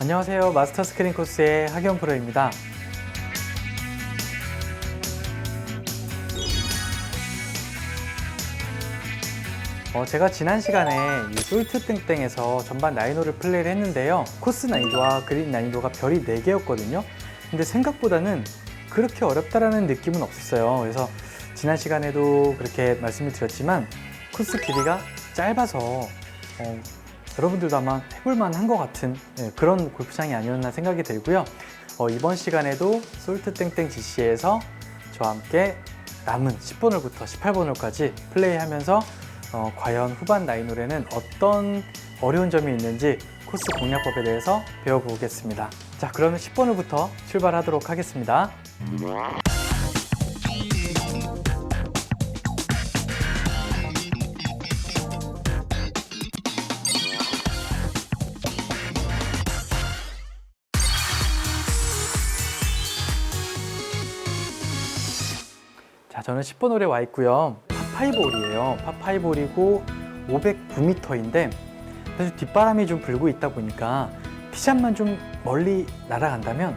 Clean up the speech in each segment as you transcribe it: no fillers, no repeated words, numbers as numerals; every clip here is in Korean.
안녕하세요. 마스터 스크린 코스의 하기원 프로입니다. 제가 지난 시간에 이 솔트 땡땡에서 전반 나인홀을 플레이를 했는데요. 코스 난이도와 그린 난이도가 별이 4개였거든요. 근데 생각보다는 그렇게 어렵다라는 느낌은 없었어요. 그래서 지난 시간에도 그렇게 말씀을 드렸지만 코스 길이가 짧아서 여러분들도 아마 해볼만 한 것 같은 그런 골프장이 아니었나 생각이 들고요. 이번 시간에도 솔트 땡땡 GC에서 저와 함께 남은 10번 홀부터 18번 홀까지 플레이하면서 과연 후반 나인홀에는 어떤 어려운 점이 있는지 코스 공략법에 대해서 배워보겠습니다. 자, 그러면 10번 홀부터 출발하도록 하겠습니다. 자, 저는 10번 홀에 와 있고요. 파5 홀이에요. 파5 홀이고 509m인데 사실 뒷바람이 좀 불고 있다 보니까 티샷만 좀 멀리 날아간다면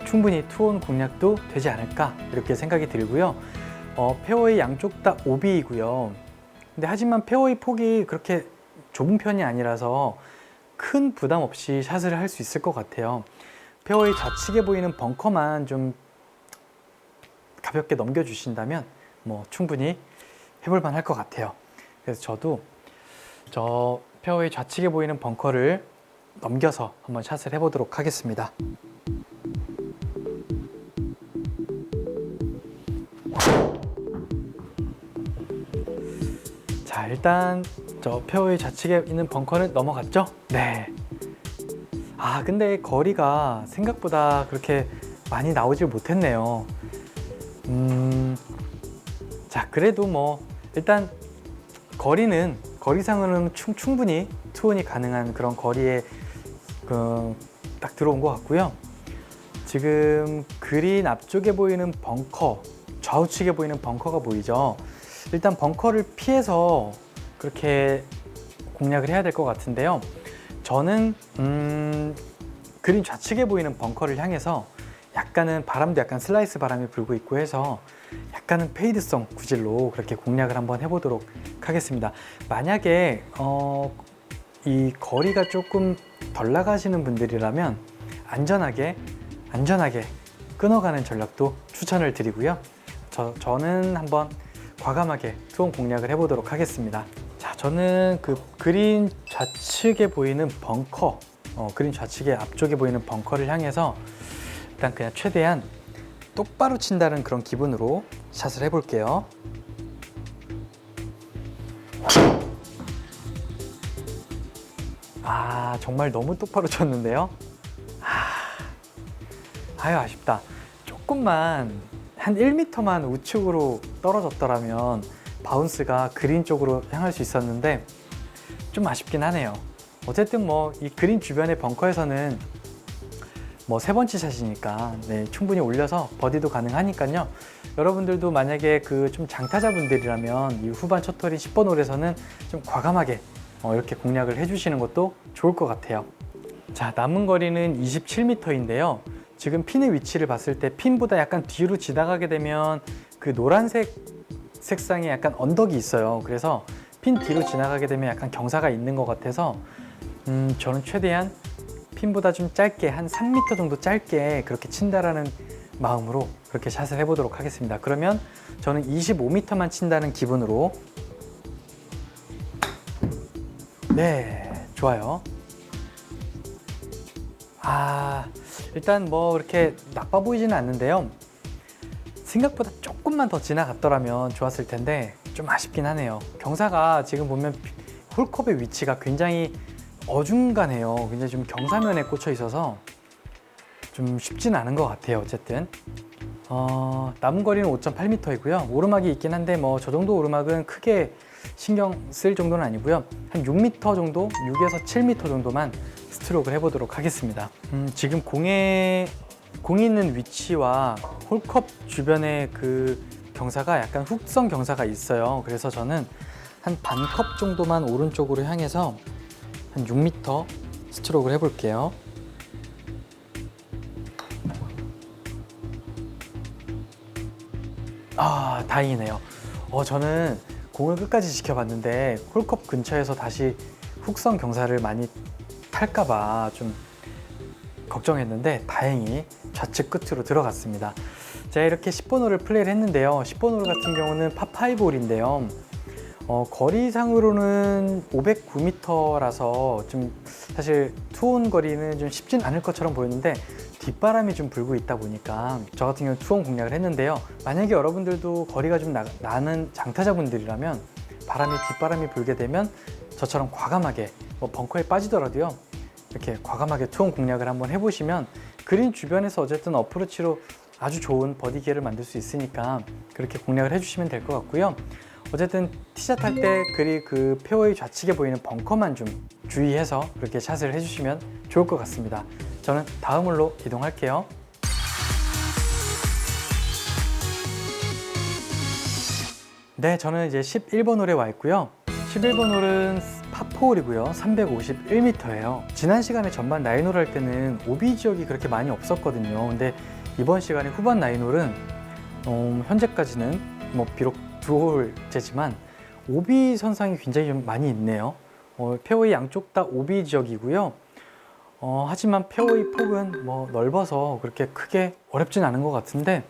충분히 투혼 공략도 되지 않을까 이렇게 생각이 들고요. 페어웨이 양쪽 다 오비이고요. 근데 하지만 페어웨이 폭이 그렇게 좁은 편이 아니라서 큰 부담 없이 샷을 할 수 있을 것 같아요. 페어웨이 좌측에 보이는 벙커만 좀 가볍게 넘겨주신다면 충분히 해볼만 할 것 같아요. 그래서 저도 저 페어웨이 좌측에 보이는 벙커를 넘겨서 한번 샷을 해보도록 하겠습니다. 자, 일단 저 페어웨이 좌측에 있는 벙커는 넘어갔죠? 네. 근데 거리가 생각보다 그렇게 많이 나오질 못했네요. 자, 그래도 일단 거리상으로는 충분히 투혼이 가능한 그런 거리에 딱 들어온 것 같고요. 지금 그린 앞쪽에 보이는 벙커, 좌우측에 보이는 벙커가 보이죠. 일단 벙커를 피해서 그렇게 공략을 해야 될 것 같은데요. 저는 그린 좌측에 보이는 벙커를 향해서 약간은 바람도 약간 슬라이스 바람이 불고 있고 해서 약간은 페이드성 구질로 그렇게 공략을 한번 해보도록 하겠습니다. 만약에 이 거리가 조금 덜 나가시는 분들이라면 안전하게 끊어가는 전략도 추천을 드리고요. 저는 한번 과감하게 투혼 공략을 해보도록 하겠습니다. 자, 저는 그 그린 좌측에 보이는 벙커, 그린 좌측에 앞쪽에 보이는 벙커를 향해서 일단 그냥 최대한 똑바로 친다는 그런 기분으로 샷을 해볼게요. 정말 너무 똑바로 쳤는데요. 아쉽다. 조금만 한 1m만 우측으로 떨어졌더라면 바운스가 그린 쪽으로 향할 수 있었는데 좀 아쉽긴 하네요. 어쨌든 이 그린 주변의 벙커에서는 세 번째 샷이니까 충분히 올려서 버디도 가능하니까요. 여러분들도 만약에 좀 장타자분들이라면 이 후반 첫 홀인 10번 홀에서는 좀 과감하게 이렇게 공략을 해주시는 것도 좋을 것 같아요. 자, 남은 거리는 27m인데요. 지금 핀의 위치를 봤을 때 핀보다 약간 뒤로 지나가게 되면 그 노란색 색상의 약간 언덕이 있어요. 그래서 핀 뒤로 지나가게 되면 약간 경사가 있는 것 같아서 저는 최대한 핀보다 좀 짧게 한 3m 정도 짧게 그렇게 친다라는 마음으로 그렇게 샷을 해보도록 하겠습니다. 그러면 저는 25m만 친다는 기분으로 좋아요. 일단 그렇게 나빠 보이지는 않는데요. 생각보다 조금만 더 지나갔더라면 좋았을 텐데 좀 아쉽긴 하네요. 경사가 지금 보면 홀컵의 위치가 굉장히 어중간해요. 굉장히 좀 경사면에 꽂혀 있어서 좀 쉽진 않은 것 같아요. 어쨌든 남은 거리는 5.8m이고요. 오르막이 있긴 한데 저 정도 오르막은 크게 신경 쓸 정도는 아니고요. 한 6m 정도, 6에서 7m 정도만 스트로크를 해보도록 하겠습니다. 지금 공이 있는 위치와 홀컵 주변에 그 경사가 약간 훅성 경사가 있어요. 그래서 저는 한 반컵 정도만 오른쪽으로 향해서 한 6m 스트로크를 해볼게요. 아, 다행이네요. 저는 공을 끝까지 지켜봤는데 홀컵 근처에서 다시 훅성 경사를 많이 탈까봐 좀 걱정했는데 다행히 좌측 끝으로 들어갔습니다. 제가 이렇게 10번 홀을 플레이를 했는데요. 10번 홀 같은 경우는 파5 홀인데요. 거리상으로는 509m라서 좀 사실 투혼 거리는 좀 쉽진 않을 것처럼 보였는데 뒷바람이 좀 불고 있다 보니까 저 같은 경우는 투혼 공략을 했는데요. 만약에 여러분들도 거리가 좀 나는 장타자분들이라면 뒷바람이 불게 되면 저처럼 과감하게 벙커에 빠지더라도요. 이렇게 과감하게 투혼 공략을 한번 해보시면 그린 주변에서 어쨌든 어프로치로 아주 좋은 버디 기회를 만들 수 있으니까 그렇게 공략을 해주시면 될 것 같고요. 어쨌든 티샷 할 때 그 페어웨이 좌측에 보이는 벙커만 좀 주의해서 그렇게 샷을 해주시면 좋을 것 같습니다. 저는 다음 홀로 이동할게요. 네, 저는 이제 11번 홀에 와 있고요. 11번 홀은 파4홀이고요. 351m예요. 지난 시간에 전반 라인홀 할 때는 오비 지역이 그렇게 많이 없었거든요. 근데 이번 시간에 후반 라인홀은 현재까지는 비록 두 홀째지만 오비 선상이 굉장히 좀 많이 있네요. 페어웨이 양쪽 다 오비 지역이고요. 하지만 페어웨이 폭은 넓어서 그렇게 크게 어렵진 않은 것 같은데,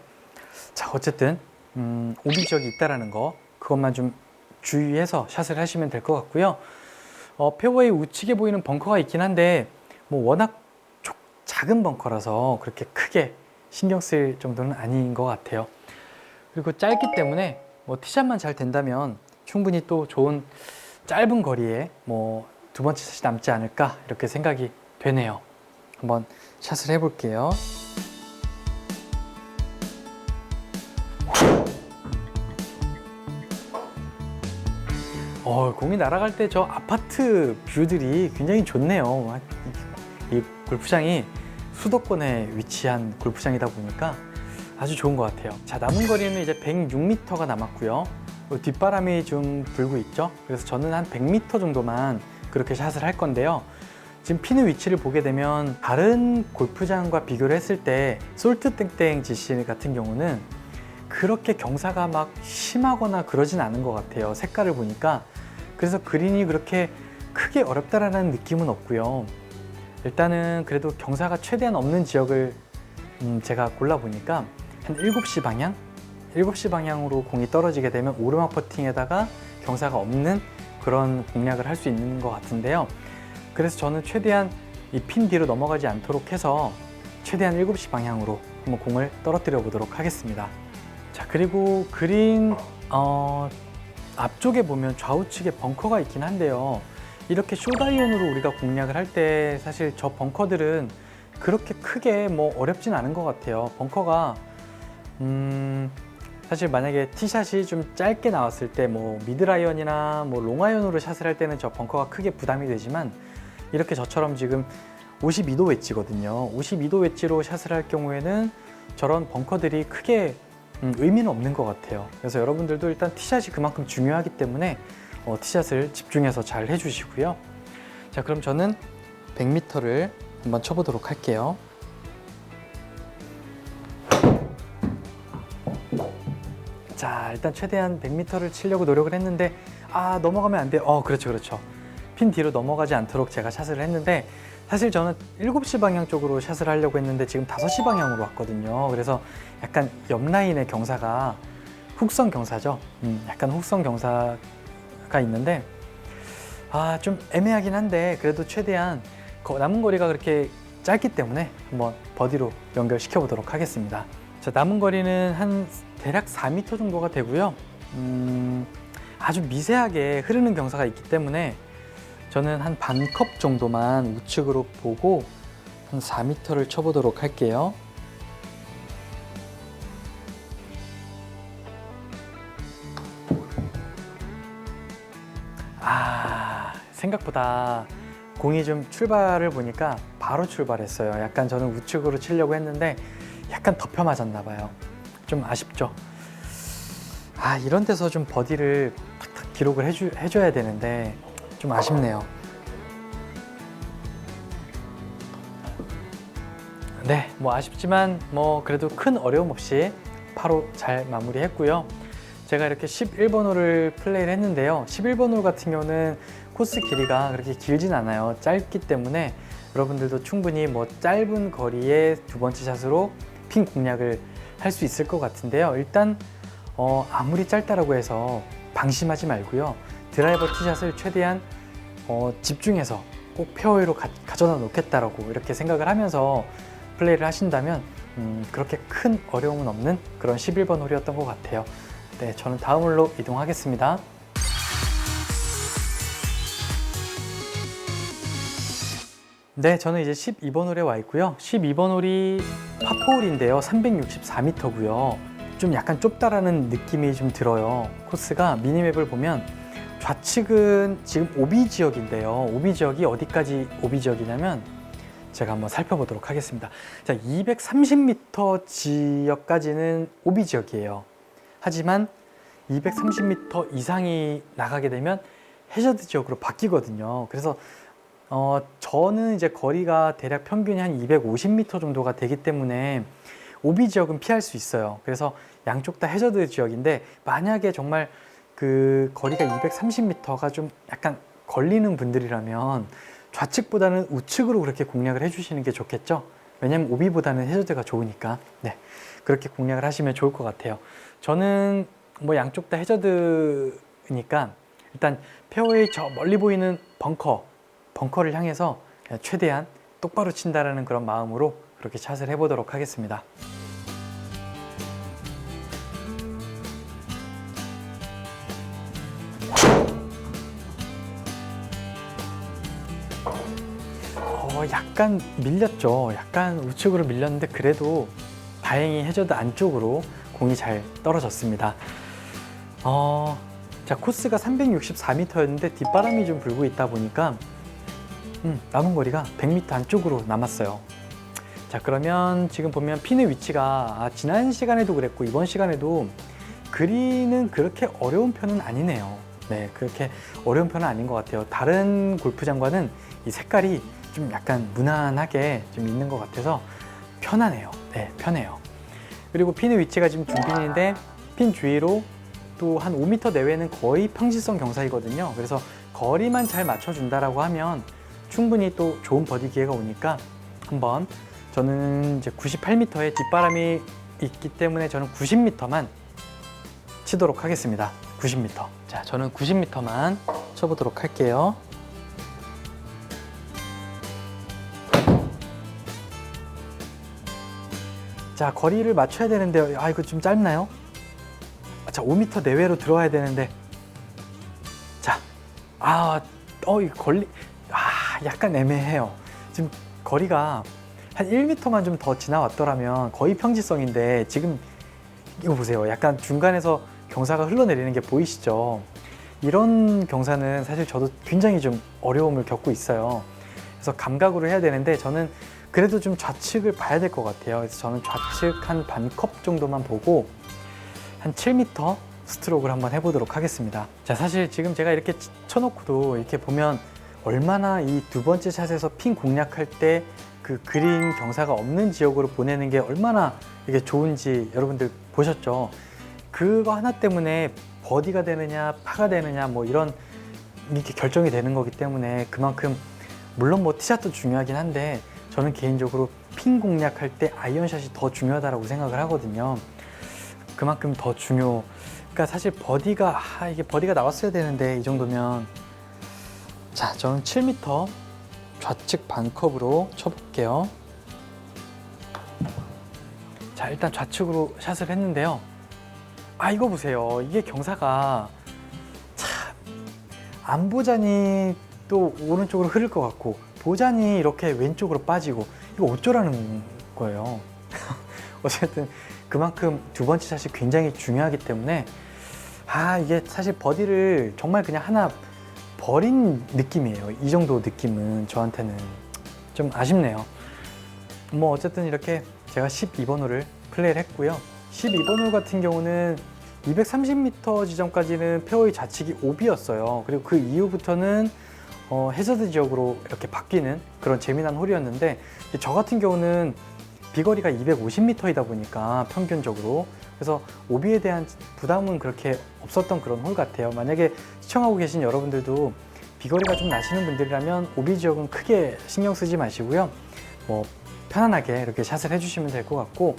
자, 어쨌든 오비 지역이 있다라는 거, 그것만 좀 주의해서 샷을 하시면 될 것 같고요. 페어웨이 우측에 보이는 벙커가 있긴 한데 워낙 작은 벙커라서 그렇게 크게 신경 쓸 정도는 아닌 것 같아요. 그리고 짧기 때문에 티샷만 잘 된다면 충분히 또 좋은 짧은 거리에 두 번째 샷이 남지 않을까 이렇게 생각이 되네요. 한번 샷을 해볼게요. 공이 날아갈 때 저 아파트 뷰들이 굉장히 좋네요. 이 골프장이 수도권에 위치한 골프장이다 보니까 아주 좋은 것 같아요. 자, 남은 거리는 이제 106m가 남았고요. 뒷바람이 좀 불고 있죠. 그래서 저는 한 100m 정도만 그렇게 샷을 할 건데요. 지금 피는 위치를 보게 되면 다른 골프장과 비교를 했을 때 솔트 땡땡 GC 같은 경우는 그렇게 경사가 막 심하거나 그러진 않은 것 같아요. 색깔을 보니까. 그래서 그린이 그렇게 크게 어렵다라는 느낌은 없고요. 일단은 그래도 경사가 최대한 없는 지역을 제가 골라보니까 한 7시 방향? 7시 방향으로 공이 떨어지게 되면 오르막 퍼팅에다가 경사가 없는 그런 공략을 할 수 있는 것 같은데요. 그래서 저는 최대한 이 핀 뒤로 넘어가지 않도록 해서 최대한 7시 방향으로 한번 공을 떨어뜨려 보도록 하겠습니다. 자, 그리고 그린 앞쪽에 보면 좌우측에 벙커가 있긴 한데요. 이렇게 숏아이언으로 우리가 공략을 할 때 사실 저 벙커들은 그렇게 크게 어렵진 않은 것 같아요. 벙커가 사실 만약에 티샷이 좀 짧게 나왔을 때 미드라이언이나 롱아이언으로 샷을 할 때는 저 벙커가 크게 부담이 되지만 이렇게 저처럼 지금 52도 웨지거든요. 52도 웨지로 샷을 할 경우에는 저런 벙커들이 크게 의미는 없는 것 같아요. 그래서 여러분들도 일단 티샷이 그만큼 중요하기 때문에 티샷을 집중해서 잘 해주시고요. 자, 그럼 저는 100m를 한번 쳐보도록 할게요. 자, 일단 최대한 100m를 치려고 노력을 했는데 넘어가면 안 돼요. 그렇죠. 핀 뒤로 넘어가지 않도록 제가 샷을 했는데 사실 저는 7시 방향 쪽으로 샷을 하려고 했는데 지금 5시 방향으로 왔거든요. 그래서 약간 옆 라인의 경사가 훅성 경사죠. 약간 훅성 경사가 있는데 좀 애매하긴 한데 그래도 최대한 남은 거리가 그렇게 짧기 때문에 한번 버디로 연결시켜 보도록 하겠습니다. 자, 남은 거리는 한 대략 4m 정도가 되고요. 아주 미세하게 흐르는 경사가 있기 때문에 저는 한 반 컵 정도만 우측으로 보고 한 4m를 쳐보도록 할게요. 생각보다 공이 좀 출발을 보니까 바로 출발했어요. 약간 저는 우측으로 치려고 했는데 약간 덮여 맞았나 봐요. 좀 아쉽죠. 이런 데서 좀 버디를 탁탁 기록을 해줘야 되는데 좀 아쉽네요. 네, 아쉽지만 그래도 큰 어려움 없이 파로 잘 마무리했고요. 제가 이렇게 11번 홀을 플레이를 했는데요. 11번 홀 같은 경우는 코스 길이가 그렇게 길진 않아요. 짧기 때문에 여러분들도 충분히 뭐 짧은 거리에 두 번째 샷으로 핀 공략을 할 수 있을 것 같은데요. 일단 아무리 짧다라고 해서 방심하지 말고요. 드라이버 티샷을 최대한 집중해서 꼭 페어웨이로 가져다 놓겠다라고 이렇게 생각을 하면서 플레이를 하신다면 그렇게 큰 어려움은 없는 그런 11번 홀이었던 것 같아요. 네, 저는 다음 홀로 이동하겠습니다. 네, 저는 이제 12번 홀에 와 있고요. 12번 홀이 파4홀인데요. 364m고요. 좀 약간 좁다라는 느낌이 좀 들어요. 코스가 미니맵을 보면 좌측은 지금 오비 지역인데요. 오비 지역이 어디까지 오비 지역이냐면 제가 한번 살펴보도록 하겠습니다. 자, 230m 지역까지는 오비 지역이에요. 하지만 230m 이상이 나가게 되면 해저드 지역으로 바뀌거든요. 그래서 저는 이제 거리가 대략 평균이 한 250m 정도가 되기 때문에 오비 지역은 피할 수 있어요. 그래서 양쪽 다 해저드 지역인데 만약에 정말 그 거리가 230m가 좀 약간 걸리는 분들이라면 좌측보다는 우측으로 그렇게 공략을 해주시는 게 좋겠죠. 왜냐면 오비보다는 해저드가 좋으니까. 네, 그렇게 공략을 하시면 좋을 것 같아요. 저는 뭐 양쪽 다 해저드니까 일단 페어웨이 저 멀리 보이는 벙커를 향해서 최대한 똑바로 친다라는 그런 마음으로 그렇게 샷을 해보도록 하겠습니다. 약간 밀렸죠. 약간 우측으로 밀렸는데 그래도 다행히 해저드 안쪽으로 공이 잘 떨어졌습니다. 자, 코스가 364m였는데 뒷바람이 좀 불고 있다 보니까 남은 거리가 100m 안쪽으로 남았어요. 자, 그러면 지금 보면 핀의 위치가 지난 시간에도 그랬고 이번 시간에도 그린은 그렇게 어려운 편은 아니네요. 네, 그렇게 어려운 편은 아닌 것 같아요. 다른 골프장과는 이 색깔이 좀 약간 무난하게 좀 있는 것 같아서 편하네요. 네, 편해요. 그리고 핀의 위치가 지금 중핀인데 핀 주위로 또 한 5m 내외는 거의 평지성 경사이거든요. 그래서 거리만 잘 맞춰준다라고 하면 충분히 또 좋은 버디 기회가 오니까 한번 저는 이제 98m의 뒷바람이 있기 때문에 저는 90m만 치도록 하겠습니다. 90m. 자, 저는 90m만 쳐보도록 할게요. 자, 거리를 맞춰야 되는데 이거 좀 짧나요? 자, 5m 내외로 들어와야 되는데 자, 약간 애매해요. 지금 거리가 한 1m만 좀 더 지나왔더라면 거의 평지성인데 지금 이거 보세요. 약간 중간에서 경사가 흘러내리는 게 보이시죠? 이런 경사는 사실 저도 굉장히 좀 어려움을 겪고 있어요. 그래서 감각으로 해야 되는데 저는 그래도 좀 좌측을 봐야 될 것 같아요. 그래서 저는 좌측 한 반컵 정도만 보고 한 7m 스트로크를 한번 해보도록 하겠습니다. 자, 사실 지금 제가 이렇게 쳐놓고도 이렇게 보면 얼마나 이 두 번째 샷에서 핀 공략할 때 그 그린 경사가 없는 지역으로 보내는 게 얼마나 이게 좋은지 여러분들 보셨죠? 그거 하나 때문에 버디가 되느냐 파가 되느냐 뭐 이런 이렇게 결정이 되는 거기 때문에 그만큼 물론 뭐 티샷도 중요하긴 한데 저는 개인적으로 핀 공략할 때 아이언샷이 더 중요하다고 생각을 하거든요. 그만큼 더 그러니까 사실 이게 버디가 나왔어야 되는데 이 정도면 자, 저는 7m 좌측 반컵으로 쳐볼게요. 자, 일단 좌측으로 샷을 했는데요. 이거 보세요. 이게 경사가 참 안 보자니 또 오른쪽으로 흐를 것 같고 보자니 이렇게 왼쪽으로 빠지고 이거 어쩌라는 거예요. 어쨌든 그만큼 두 번째 샷이 굉장히 중요하기 때문에 이게 사실 버디를 정말 그냥 하나 버린 느낌이에요. 이 정도 느낌은 저한테는 좀 아쉽네요. 뭐 어쨌든 이렇게 제가 12번 홀을 플레이를 했고요. 12번 홀 같은 경우는 230m 지점까지는 페어웨이 좌측이 오비였어요. 그리고 그 이후부터는 해저드 지역으로 이렇게 바뀌는 그런 재미난 홀이었는데 저 같은 경우는 비거리가 250m이다 보니까 평균적으로 그래서 오비에 대한 부담은 그렇게 없었던 그런 홀 같아요. 만약에 시청하고 계신 여러분들도 비거리가 좀 나시는 분들이라면 오비 지역은 크게 신경 쓰지 마시고요. 뭐 편안하게 이렇게 샷을 해주시면 될 것 같고,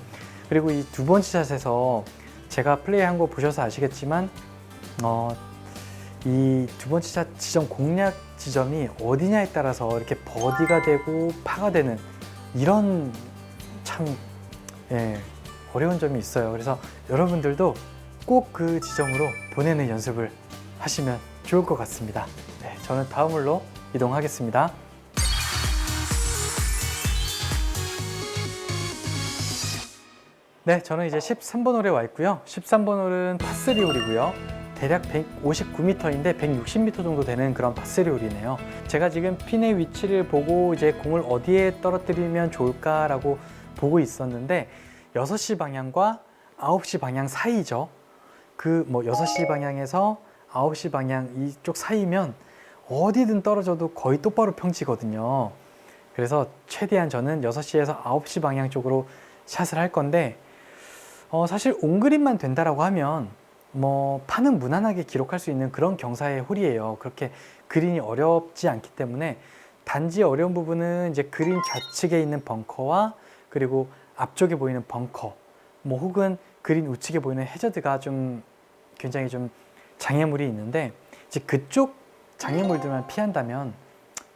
그리고 이 두 번째 샷에서 제가 플레이한 거 보셔서 아시겠지만 이 두 번째 샷 지점, 공략 지점이 어디냐에 따라서 이렇게 버디가 되고 파가 되는 이런 참 어려운 점이 있어요. 그래서 여러분들도 꼭 그 지점으로 보내는 연습을 하시면 좋을 것 같습니다. 네, 저는 다음 홀로 이동하겠습니다. 네, 저는 이제 13번 홀에 와 있고요. 13번 홀은 파3 홀이고요. 대략 159m인데 160m 정도 되는 그런 파3 홀이네요. 제가 지금 핀의 위치를 보고 이제 공을 어디에 떨어뜨리면 좋을까라고 보고 있었는데 6시 방향과 9시 방향 사이죠. 그 뭐 6시 방향에서 9시 방향 이쪽 사이면 어디든 떨어져도 거의 똑바로 평지거든요. 그래서 최대한 저는 6시에서 9시 방향 쪽으로 샷을 할 건데 사실 온그린만 된다라고 하면 뭐 파는 무난하게 기록할 수 있는 그런 경사의 홀이에요. 그렇게 그린이 어렵지 않기 때문에 단지 어려운 부분은 이제 그린 좌측에 있는 벙커와 그리고 앞쪽에 보이는 벙커, 뭐 혹은 그린 우측에 보이는 해저드가 좀 굉장히 좀 장애물이 있는데 이제 그쪽 장애물들만 피한다면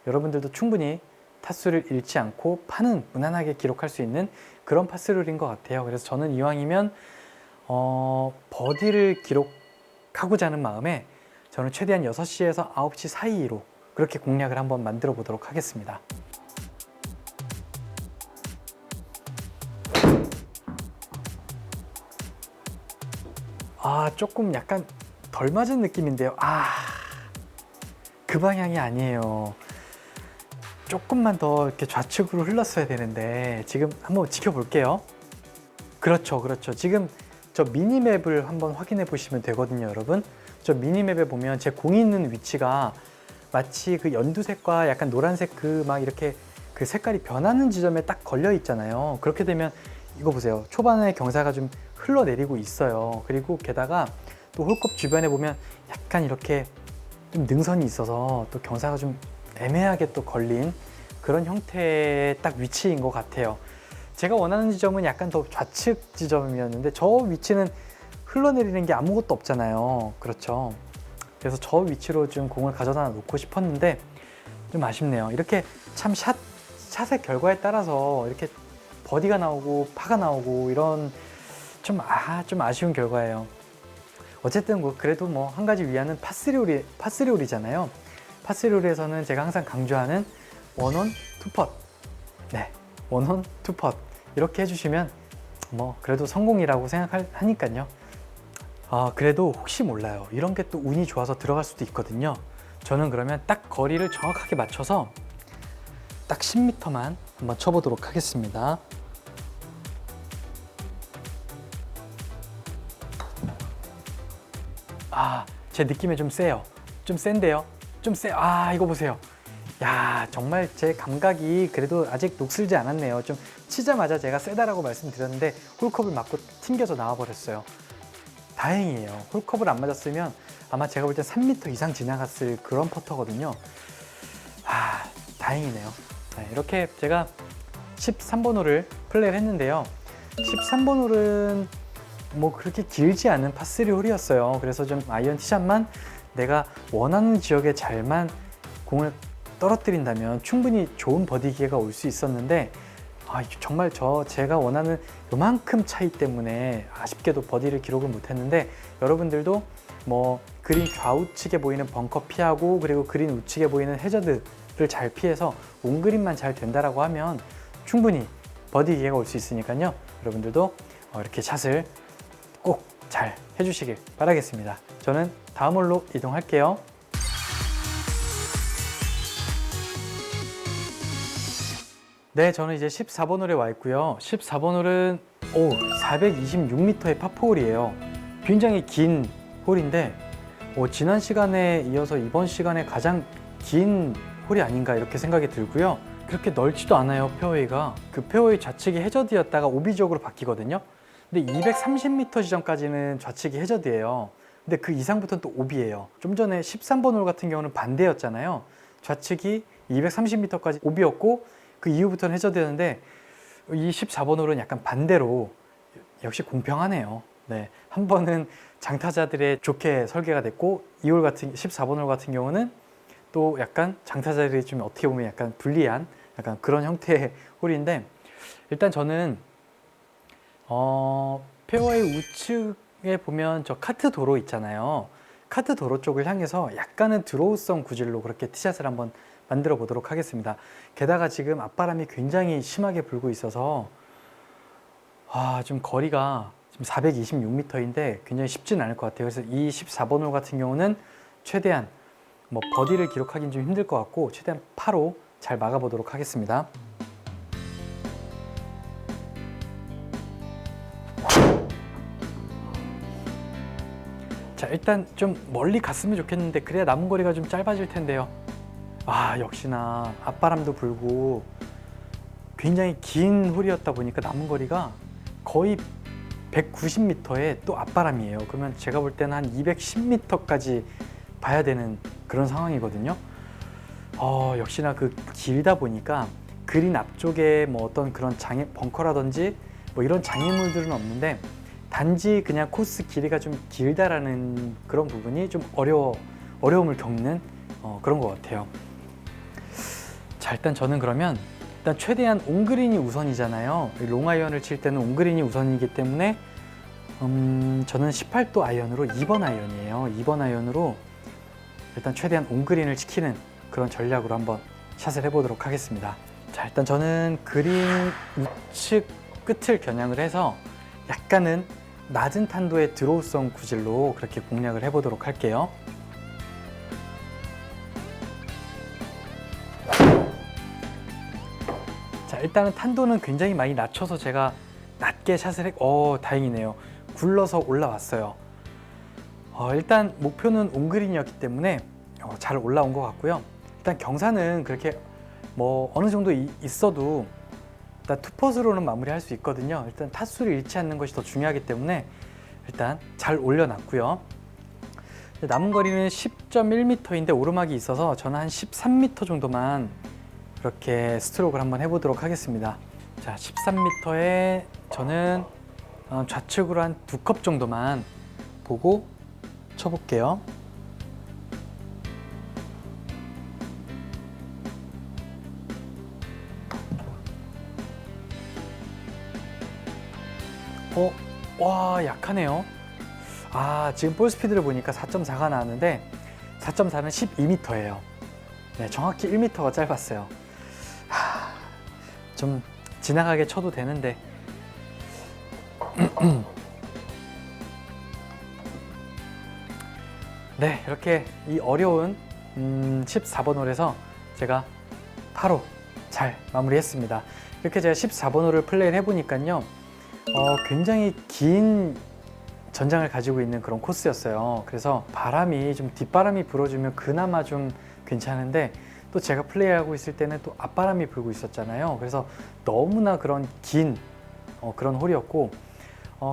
여러분들도 충분히 타수를 잃지 않고 파는 무난하게 기록할 수 있는 그런 파3홀인 것 같아요. 그래서 저는 이왕이면 버디를 기록하고자 하는 마음에 저는 최대한 6시에서 9시 사이로 그렇게 공략을 한번 만들어 보도록 하겠습니다. 조금 약간 덜 맞은 느낌인데요. 그 방향이 아니에요. 조금만 더 이렇게 좌측으로 흘렀어야 되는데 지금 한번 지켜볼게요. 그렇죠. 지금 저 미니맵을 한번 확인해 보시면 되거든요, 여러분. 저 미니맵에 보면 제 공이 있는 위치가 마치 그 연두색과 약간 노란색 그 막 이렇게 그 색깔이 변하는 지점에 딱 걸려 있잖아요. 그렇게 되면 이거 보세요. 초반에 경사가 좀 흘러내리고 있어요. 그리고 게다가 또 홀컵 주변에 보면 약간 이렇게 좀 능선이 있어서 또 경사가 좀 애매하게 또 걸린 그런 형태의 딱 위치인 것 같아요. 제가 원하는 지점은 약간 더 좌측 지점이었는데 저 위치는 흘러내리는 게 아무것도 없잖아요. 그렇죠. 그래서 저 위치로 좀 공을 가져다 놓고 싶었는데 좀 아쉽네요. 이렇게 참 샷의 결과에 따라서 이렇게 버디가 나오고 파가 나오고 이런 좀 아쉬운 결과예요. 어쨌든 뭐 그래도 뭐 한 가지 위안은 파3홀이잖아요. 파3홀에서는 제가 항상 강조하는 원온 투펫, 네, 원온 투펫 이렇게 해주시면 뭐 그래도 성공이라고 생각하니까요. 그래도 혹시 몰라요. 이런 게 또 운이 좋아서 들어갈 수도 있거든요. 저는 그러면 딱 거리를 정확하게 맞춰서 딱 10m만 한번 쳐보도록 하겠습니다. 제 느낌에 좀 세요. 좀 센데요. 좀 세. 이거 보세요. 야, 정말 제 감각이 그래도 아직 녹슬지 않았네요. 좀 치자마자 제가 세다라고 말씀드렸는데 홀컵을 맞고 튕겨서 나와버렸어요. 다행이에요. 홀컵을 안 맞았으면 아마 제가 볼 때 3m 이상 지나갔을 그런 퍼터거든요. 다행이네요. 네, 이렇게 제가 13번 홀을 플레이를 했는데요. 13번 홀은 뭐 그렇게 길지 않은 파3 홀이었어요. 그래서 좀 아이언 티샷만 내가 원하는 지역에 잘만 공을 떨어뜨린다면 충분히 좋은 버디 기회가 올 수 있었는데 정말 제가 원하는 요만큼 차이 때문에 아쉽게도 버디를 기록을 못했는데 여러분들도 뭐 그린 좌우측에 보이는 벙커 피하고 그리고 그린 우측에 보이는 해저드를 잘 피해서 온그린만 잘 된다라고 하면 충분히 버디 기회가 올 수 있으니까요. 여러분들도 이렇게 샷을 꼭 잘 해주시길 바라겠습니다. 저는 다음 홀로 이동할게요. 네, 저는 이제 14번 홀에 와 있고요. 14번 홀은 426m의 파4홀이에요. 굉장히 긴 홀인데 지난 시간에 이어서 이번 시간에 가장 긴 홀이 아닌가 이렇게 생각이 들고요. 그렇게 넓지도 않아요, 페어웨이가. 그 페어웨이 좌측이 해저드였다가 오비 지역으로 바뀌거든요. 근데 230m 지점까지는 좌측이 해저드예요. 근데 그 이상부터는 또 오비예요. 좀 전에 13번 홀 같은 경우는 반대였잖아요. 좌측이 230m까지 오비였고 그 이후부터는 해저드였는데 이 14번 홀은 약간 반대로 역시 공평하네요. 네, 한 번은 장타자들의 좋게 설계가 됐고 2홀 같은 14번 홀 같은 경우는 또 약간 장타자들이 좀 어떻게 보면 약간 불리한 약간 그런 형태의 홀인데 일단 저는 페어웨이 우측에 보면 저 카트 도로 있잖아요. 카트 도로 쪽을 향해서 약간은 드로우성 구질로 그렇게 티샷을 한번 만들어 보도록 하겠습니다. 게다가 지금 앞바람이 굉장히 심하게 불고 있어서 좀 거리가 지금 426m인데 굉장히 쉽지는 않을 것 같아요. 그래서 이 14번 홀 같은 경우는 최대한 뭐 버디를 기록하기는 좀 힘들 것 같고 최대한 파로 잘 막아보도록 하겠습니다. 자, 일단 좀 멀리 갔으면 좋겠는데 그래야 남은 거리가 좀 짧아질 텐데요. 역시나 앞바람도 불고 굉장히 긴 홀이었다 보니까 남은 거리가 거의 190m에 또 앞바람이에요. 그러면 제가 볼 때는 한 210m까지 봐야 되는 그런 상황이거든요. 역시나 그 길다 보니까 그린 앞쪽에 뭐 어떤 그런 벙커라든지 뭐 이런 장애물들은 없는데 단지 그냥 코스 길이가 좀 길다라는 그런 부분이 좀 어려움을 겪는 그런 것 같아요. 자, 일단 저는 그러면 일단 최대한 온그린이 우선이잖아요. 롱아이언을 칠 때는 온그린이 우선이기 때문에 저는 18도 아이언으로 2번 아이언이에요. 2번 아이언으로 일단 최대한 온그린을 지키는 그런 전략으로 한번 샷을 해보도록 하겠습니다. 자, 일단 저는 그린 우측 끝을 겨냥을 해서 약간은 낮은 탄도의 드로우성 구질로 그렇게 공략을 해보도록 할게요. 자, 일단은 탄도는 굉장히 많이 낮춰서 제가 낮게 샷을 다행이네요. 굴러서 올라왔어요. 일단 목표는 온그린이었기 때문에 잘 올라온 것 같고요. 일단 경사는 그렇게 뭐 어느 정도 있어도 일단 투퍼스로는 마무리할 수 있거든요. 일단 타수를 잃지 않는 것이 더 중요하기 때문에 일단 잘 올려놨고요. 남은 거리는 10.1m인데 오르막이 있어서 저는 한 13m 정도만 이렇게 스트로크를 한번 해보도록 하겠습니다. 자, 13m에 저는 좌측으로 한 2컵 정도만 보고 쳐볼게요. 와, 약하네요. 지금 볼 스피드를 보니까 4.4가 나왔는데 4.4는 12m예요. 네, 정확히 1m가 짧았어요. 좀 지나가게 쳐도 되는데 네, 이렇게 이 어려운 14번 홀에서 제가 파로 잘 마무리했습니다. 이렇게 제가 14번 홀을 플레이를 해보니까요, 굉장히 긴 전장을 가지고 있는 그런 코스였어요. 그래서 바람이 좀 뒷바람이 불어주면 그나마 좀 괜찮은데 또 제가 플레이하고 있을 때는 또 앞바람이 불고 있었잖아요. 그래서 너무나 그런 긴 그런 홀이었고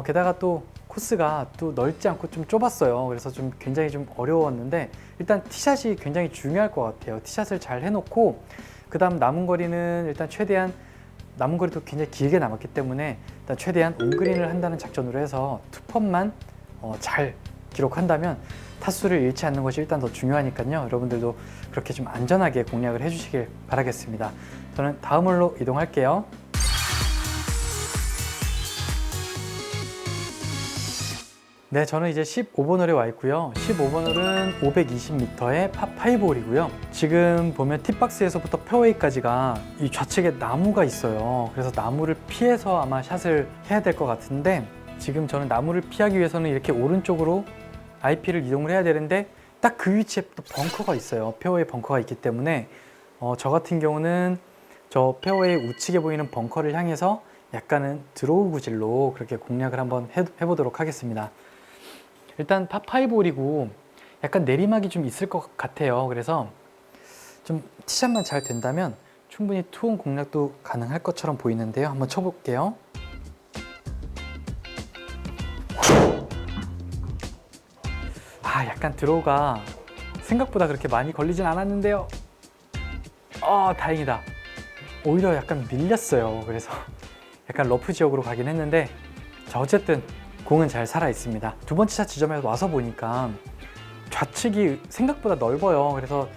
게다가 또 코스가 또 넓지 않고 좀 좁았어요. 그래서 좀 굉장히 좀 어려웠는데 일단 티샷이 굉장히 중요할 것 같아요. 티샷을 잘 해놓고 그 다음 남은 거리는 일단 최대한 남은 거리도 굉장히 길게 남았기 때문에 일단 최대한 온그린을 한다는 작전으로 해서 투펀만 잘 기록한다면 타수를 잃지 않는 것이 일단 더 중요하니까요. 여러분들도 그렇게 좀 안전하게 공략을 해주시길 바라겠습니다. 저는 다음 홀로 이동할게요. 네, 저는 이제 15번 홀에 와 있고요. 15번 홀은 520m의 파5 홀이고요. 지금 보면 팁박스에서부터 페어웨이까지가 이 좌측에 나무가 있어요. 그래서 나무를 피해서 아마 샷을 해야 될 것 같은데 지금 저는 나무를 피하기 위해서는 이렇게 오른쪽으로 IP를 이동을 해야 되는데 딱 그 위치에 또 벙커가 있어요. 페어웨이 벙커가 있기 때문에 저 같은 경우는 저 페어웨이 우측에 보이는 벙커를 향해서 약간은 드로우 구질로 그렇게 공략을 한번 해보도록 하겠습니다. 일단 파5 홀이고 약간 내리막이 좀 있을 것 같아요. 그래서 좀 티샷만 잘 된다면 충분히 투혼 공략도 가능할 것처럼 보이는데요. 한번 쳐볼게요. 약간 드로우가 생각보다 그렇게 많이 걸리진 않았는데요. 다행이다. 오히려 약간 밀렸어요. 그래서 약간 러프 지역으로 가긴 했는데, 자, 어쨌든 공은 잘 살아 있습니다. 두 번째 샷 지점에 와서 보니까 좌측이 생각보다 넓어요. 그래서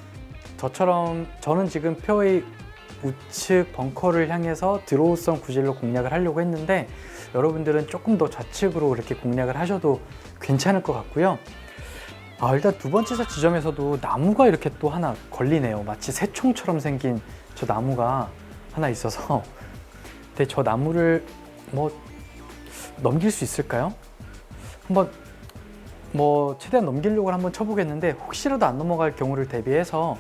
저는 지금 페어웨이 우측 벙커를 향해서 드로우성 구질로 공략을 하려고 했는데, 여러분들은 조금 더 좌측으로 이렇게 공략을 하셔도 괜찮을 것 같고요. 일단 두 번째 샷 지점에서도 나무가 이렇게 또 하나 걸리네요. 마치 새총처럼 생긴 저 나무가 하나 있어서, 근데 저 나무를 뭐 넘길 수 있을까요? 한번 최대한 넘기려고 한번 쳐보겠는데, 혹시라도 안 넘어갈 경우를 대비해서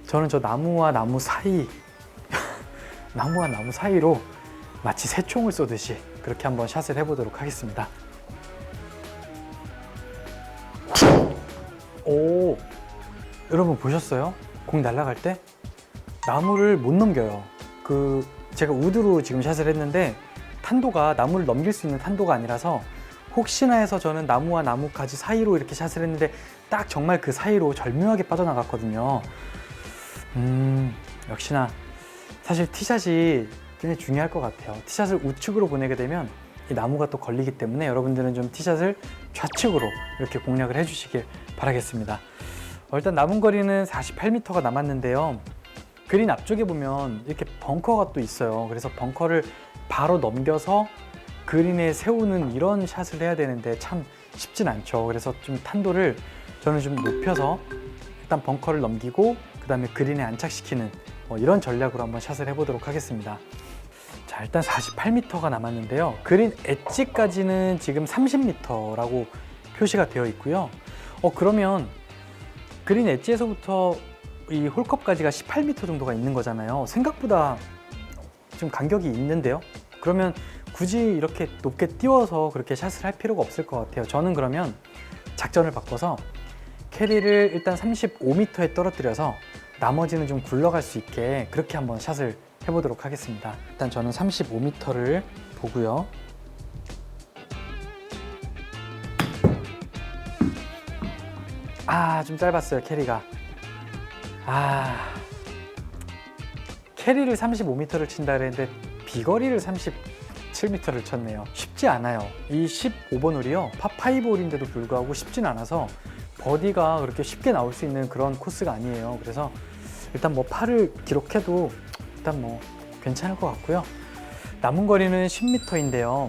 저는 저 나무와 나무 사이 나무와 나무 사이로 마치 새총을 쏘듯이 그렇게 한번 샷을 해보도록 하겠습니다. 오, 여러분 보셨어요? 공 날아갈 때 나무를 못 넘겨요. 제가 우드로 지금 샷을 했는데 탄도가 나무를 넘길 수 있는 탄도가 아니라서, 혹시나 해서 저는 나무와 나무까지 사이로 이렇게 샷을 했는데 딱 정말 그 사이로 절묘하게 빠져나갔거든요. 역시나 사실 티샷이 굉장히 중요할 것 같아요. 티샷을 우측으로 보내게 되면 이 나무가 또 걸리기 때문에 여러분들은 좀 티샷을 좌측으로 이렇게 공략을 해주시길 바라겠습니다. 일단 남은 거리는 48m가 남았는데요. 그린 앞쪽에 보면 이렇게 벙커가 또 있어요. 그래서 벙커를 바로 넘겨서 그린에 세우는 이런 샷을 해야 되는데 참 쉽진 않죠. 그래서 좀 탄도를 저는 좀 높여서 일단 벙커를 넘기고 그 다음에 그린에 안착시키는 이런 전략으로 한번 샷을 해보도록 하겠습니다. 자, 일단 48m가 남았는데요. 그린 엣지까지는 지금 30m라고 표시가 되어 있고요. 그러면 그린 엣지에서부터 이 홀컵까지가 18m 정도가 있는 거잖아요. 생각보다 좀 간격이 있는데요. 그러면 굳이 이렇게 높게 띄워서 그렇게 샷을 할 필요가 없을 것 같아요. 저는 그러면 작전을 바꿔서 캐리를 일단 35m에 떨어뜨려서 나머지는 좀 굴러갈 수 있게 그렇게 한번 샷을 해보도록 하겠습니다. 일단 저는 35m를 보고요. 좀 짧았어요, 캐리가. 캐리를 35m를 친다 그랬는데 비거리를 37m를 쳤네요. 쉽지 않아요. 이 15번 홀이요, 파5 홀인데도 불구하고 쉽진 않아서 버디가 그렇게 쉽게 나올 수 있는 그런 코스가 아니에요. 그래서 일단 파를 기록해도 일단 괜찮을 것 같고요. 남은 거리는 10m인데요.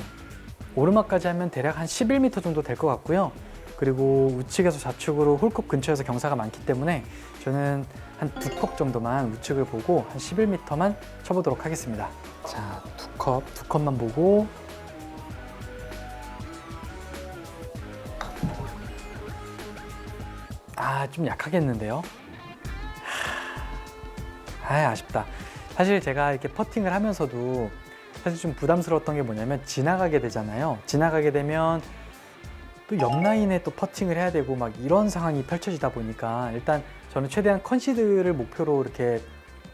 오르막까지 하면 대략 한 11m 정도 될 것 같고요. 그리고 우측에서 좌측으로 홀컵 근처에서 경사가 많기 때문에 저는 한 2컵 정도만 우측을 보고 한 11m만 쳐보도록 하겠습니다. 자, 2컵만 보고 좀 약하겠는데요. 아쉽다. 사실 제가 이렇게 퍼팅을 하면서도 사실 좀 부담스러웠던 게 뭐냐면, 지나가게 되잖아요. 지나가게 되면 또 옆라인에 또 퍼팅을 해야 되고 막 이런 상황이 펼쳐지다 보니까, 일단 저는 최대한 컨시드를 목표로 이렇게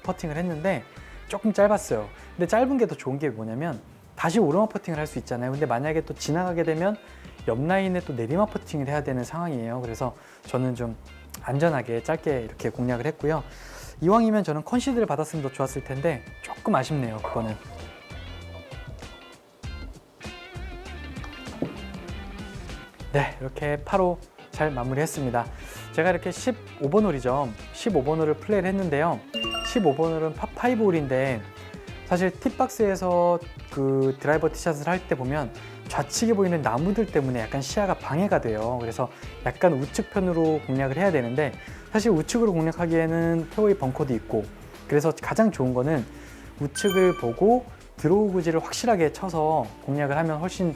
퍼팅을 했는데 조금 짧았어요. 근데 짧은 게 더 좋은 게 뭐냐면, 다시 오르막 퍼팅을 할 수 있잖아요. 근데 만약에 또 지나가게 되면 옆라인에 또 내리막 퍼팅을 해야 되는 상황이에요. 그래서 저는 좀 안전하게 짧게 이렇게 공략을 했고요. 이왕이면 저는 컨시드를 받았으면 더 좋았을 텐데 조금 아쉽네요, 그거는. 네, 이렇게 파로 잘 마무리했습니다. 제가 이렇게 15번 홀이죠. 15번 홀을 플레이를 했는데요. 15번 홀은 파5 홀인데, 사실 팁박스에서 그 드라이버 티샷을 할 때 보면 좌측에 보이는 나무들 때문에 약간 시야가 방해가 돼요. 그래서 약간 우측 편으로 공략을 해야 되는데, 사실 우측으로 공략하기에는 페어웨이 벙커도 있고, 그래서 가장 좋은 거는 우측을 보고 드로우 구질을 확실하게 쳐서 공략을 하면 훨씬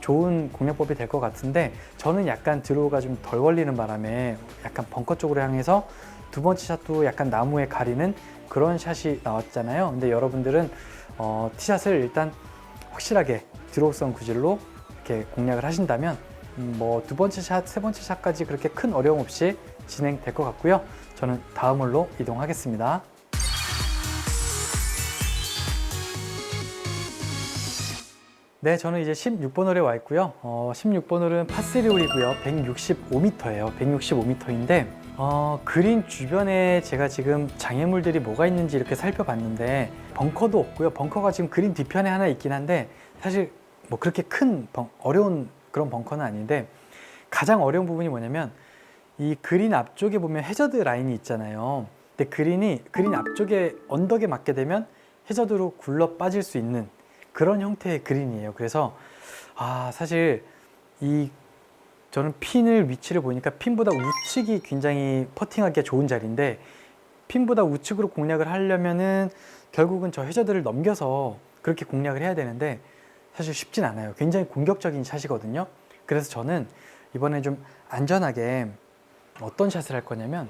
좋은 공략법이 될 것 같은데, 저는 약간 드로우가 좀 덜 걸리는 바람에 약간 벙커 쪽으로 향해서 두 번째 샷도 약간 나무에 가리는 그런 샷이 나왔잖아요. 근데 여러분들은 티샷을 일단 확실하게 드로우성 구질로 이렇게 공략을 하신다면 두 번째 샷, 세 번째 샷까지 그렇게 큰 어려움 없이 진행될 것 같고요. 저는 다음 홀로 이동하겠습니다. 네, 저는 이제 16번 홀에 와 있고요. 16번 홀은 파3 홀이고요. 165m예요. 165m인데 그린 주변에 제가 지금 장애물들이 뭐가 있는지 이렇게 살펴봤는데 벙커도 없고요. 벙커가 지금 그린 뒤편에 하나 있긴 한데 사실 뭐 그렇게 큰 어려운 그런 벙커는 아닌데 가장 어려운 부분이 뭐냐면 이 그린 앞쪽에 보면 해저드 라인이 있잖아요. 근데 그린 앞쪽에 언덕에 맞게 되면 해저드로 굴러 빠질 수 있는 그런 형태의 그린이에요. 그래서 사실 저는 핀을 위치를 보니까 핀보다 우측이 굉장히 퍼팅하기가 좋은 자리인데 핀보다 우측으로 공략을 하려면은 결국은 저 해저드를 넘겨서 그렇게 공략을 해야 되는데 사실 쉽진 않아요. 굉장히 공격적인 샷이거든요. 그래서 저는 이번에 좀 안전하게 어떤 샷을 할 거냐면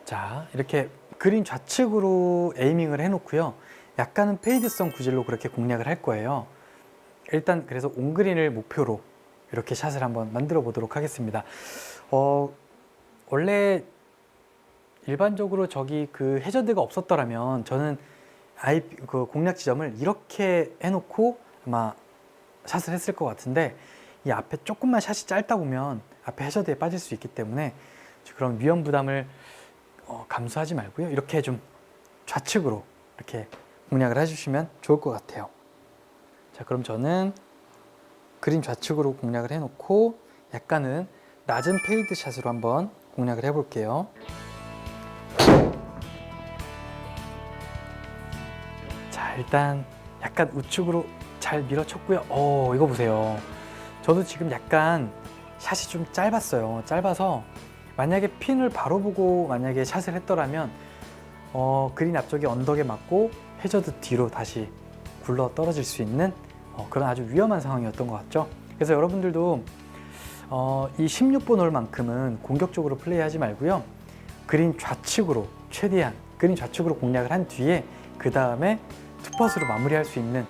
자, 이렇게 그린 좌측으로 에이밍을 해놓고요. 약간은 페이드성 구질로 그렇게 공략을 할 거예요. 일단 그래서 온그린을 목표로 이렇게 샷을 한번 만들어 보도록 하겠습니다. 원래 일반적으로 저기 그 해저드가 없었더라면 저는 그 공략 지점을 이렇게 해놓고 아마 샷을 했을 것 같은데 이 앞에 조금만 샷이 짧다 보면 앞에 해저드에 빠질 수 있기 때문에 그런 위험 부담을 감수하지 말고요. 이렇게 좀 좌측으로 이렇게 공략을 해주시면 좋을 것 같아요. 자, 그럼 저는 그린 좌측으로 공략을 해놓고 약간은 낮은 페이드 샷으로 한번 공략을 해볼게요. 자, 일단 약간 우측으로 잘 밀어쳤고요. 이거 보세요. 저도 지금 약간 샷이 좀 짧았어요. 짧아서 만약에 핀을 바로 보고 만약에 샷을 했더라면 그린 앞쪽에 언덕에 맞고 해저드 뒤로 다시 굴러 떨어질 수 있는 그런 아주 위험한 상황이었던 것 같죠. 그래서 여러분들도 이 16번 홀만큼은 공격적으로 플레이하지 말고요. 그린 좌측으로 최대한 그린 좌측으로 공략을 한 뒤에 그 다음에 투퍼스로 마무리할 수 있는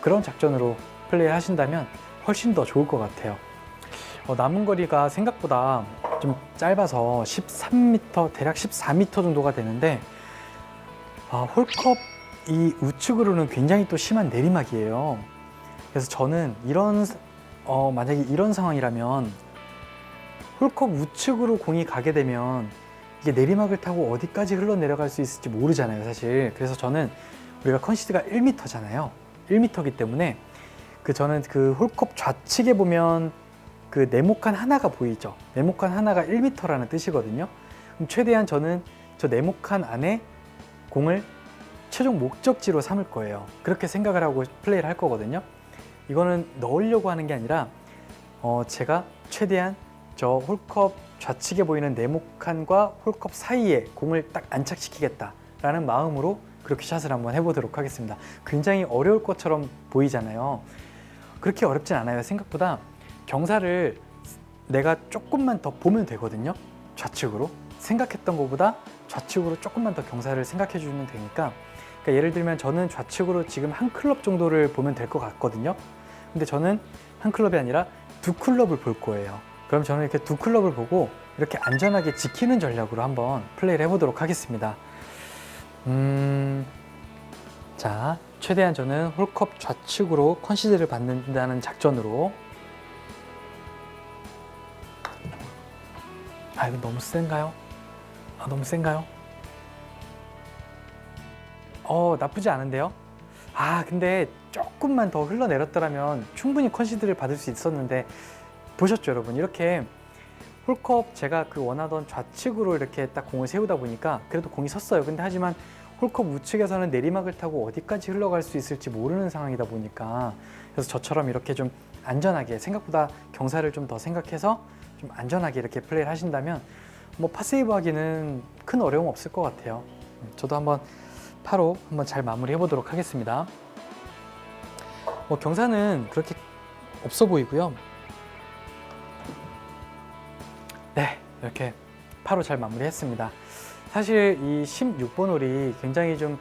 그런 작전으로 플레이를 하신다면 훨씬 더 좋을 것 같아요. 남은 거리가 생각보다 좀 짧아서 13m, 대략 14m 정도가 되는데 홀컵 이 우측으로는 굉장히 또 심한 내리막이에요. 그래서 저는 만약에 이런 상황이라면 홀컵 우측으로 공이 가게 되면 이게 내리막을 타고 어디까지 흘러내려갈 수 있을지 모르잖아요, 사실. 그래서 저는 우리가 컨시드가 1m잖아요. 1m이기 때문에 저는 그 홀컵 좌측에 보면 그 네모칸 하나가 보이죠. 네모칸 하나가 1m라는 뜻이거든요. 그럼 최대한 저는 저 네모칸 안에 공을 최종 목적지로 삼을 거예요. 그렇게 생각을 하고 플레이를 할 거거든요. 이거는 넣으려고 하는 게 아니라 제가 최대한 저 홀컵 좌측에 보이는 네모칸과 홀컵 사이에 공을 딱 안착시키겠다라는 마음으로 그렇게 샷을 한번 해보도록 하겠습니다. 굉장히 어려울 것처럼 보이잖아요. 그렇게 어렵진 않아요. 생각보다 경사를 내가 조금만 더 보면 되거든요. 좌측으로 생각했던 것보다 좌측으로 조금만 더 경사를 생각해 주면 되니까 그러니까 예를 들면 저는 좌측으로 지금 한 클럽 정도를 보면 될 것 같거든요. 근데 저는 한 클럽이 아니라 두 클럽을 볼 거예요. 그럼 저는 이렇게 두 클럽을 보고 이렇게 안전하게 지키는 전략으로 한번 플레이를 해보도록 하겠습니다. 자, 최대한 저는 홀컵 좌측으로 컨시드를 받는다는 작전으로. 이거 너무 센가요? 너무 센가요? 나쁘지 않은데요? 근데 조금만 더 흘러내렸더라면 충분히 컨시드를 받을 수 있었는데 보셨죠, 여러분? 이렇게 홀컵 제가 그 원하던 좌측으로 이렇게 딱 공을 세우다 보니까 그래도 공이 섰어요. 근데 하지만 홀컵 우측에서는 내리막을 타고 어디까지 흘러갈 수 있을지 모르는 상황이다 보니까 그래서 저처럼 이렇게 좀 안전하게 생각보다 경사를 좀 더 생각해서 좀 안전하게 이렇게 플레이를 하신다면 뭐 파세이브 하기는 큰 어려움 없을 것 같아요. 저도 한번 파로 한번 잘 마무리해 보도록 하겠습니다. 경사는 그렇게 없어 보이고요. 네, 이렇게 파로 잘 마무리했습니다. 사실 이 16번 홀이 굉장히 좀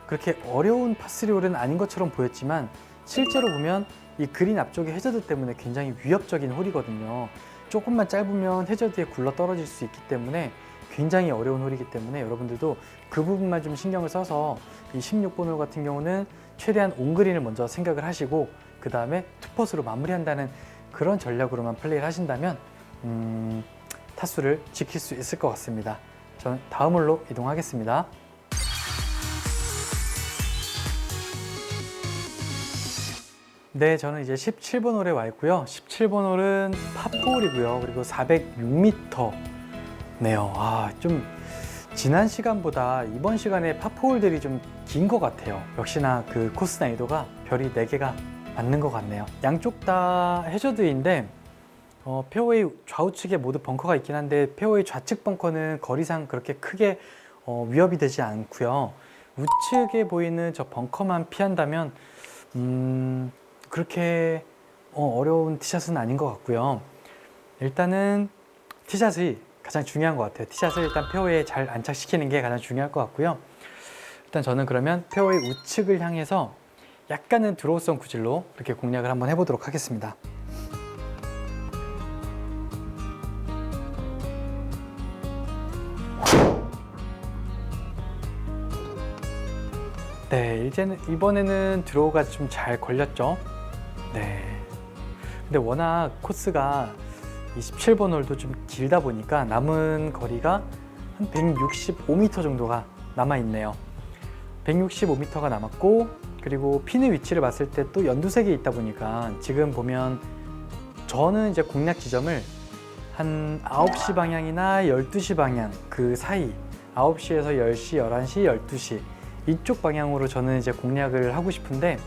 그렇게 어려운 파3 홀은 아닌 것처럼 보였지만 실제로 보면 이 그린 앞쪽의 해저드 때문에 굉장히 위협적인 홀이거든요. 조금만 짧으면 해저드에 굴러 떨어질 수 있기 때문에 굉장히 어려운 홀이기 때문에 여러분들도 그 부분만 좀 신경을 써서 이 16번 홀 같은 경우는 최대한 온그린을 먼저 생각을 하시고 그 다음에 투퍼스로 마무리한다는 그런 전략으로만 플레이를 하신다면 타수를 지킬 수 있을 것 같습니다. 저는 다음 홀로 이동하겠습니다. 네, 저는 이제 17번 홀에 와 있고요. 17번 홀은 파4홀이고요. 그리고 406m 네요. 좀 지난 시간보다 이번 시간에 파4홀들이 좀 긴 것 같아요. 역시나 그 코스 난이도가 별이 4개가 맞는 것 같네요. 양쪽 다 해저드인데 페어웨이 좌우측에 모두 벙커가 있긴 한데 페어웨이 좌측 벙커는 거리상 그렇게 크게 위협이 되지 않고요. 우측에 보이는 저 벙커만 피한다면 그렇게 어려운 티샷은 아닌 것 같고요. 일단은 티샷이 가장 중요한 것 같아요. 티샷을 일단 페어웨이에 잘 안착시키는 게 가장 중요할 것 같고요. 일단 저는 그러면 페어웨이 우측을 향해서 약간은 드로우성 구질로 이렇게 공략을 한번 해보도록 하겠습니다. 네, 이번에는 드로우가 좀 잘 걸렸죠. 네. 근데 워낙 코스가 27번 홀도 좀 길다 보니까 남은 거리가 한 165m 정도가 남아있네요. 165m가 남았고, 그리고 핀의 위치를 봤을 때 또 연두색이 있다 보니까 지금 보면 저는 이제 공략 지점을 한 9시 방향이나 12시 방향 그 사이 9시에서 10시, 11시, 12시 이쪽 방향으로 저는 이제 공략을 하고 싶은데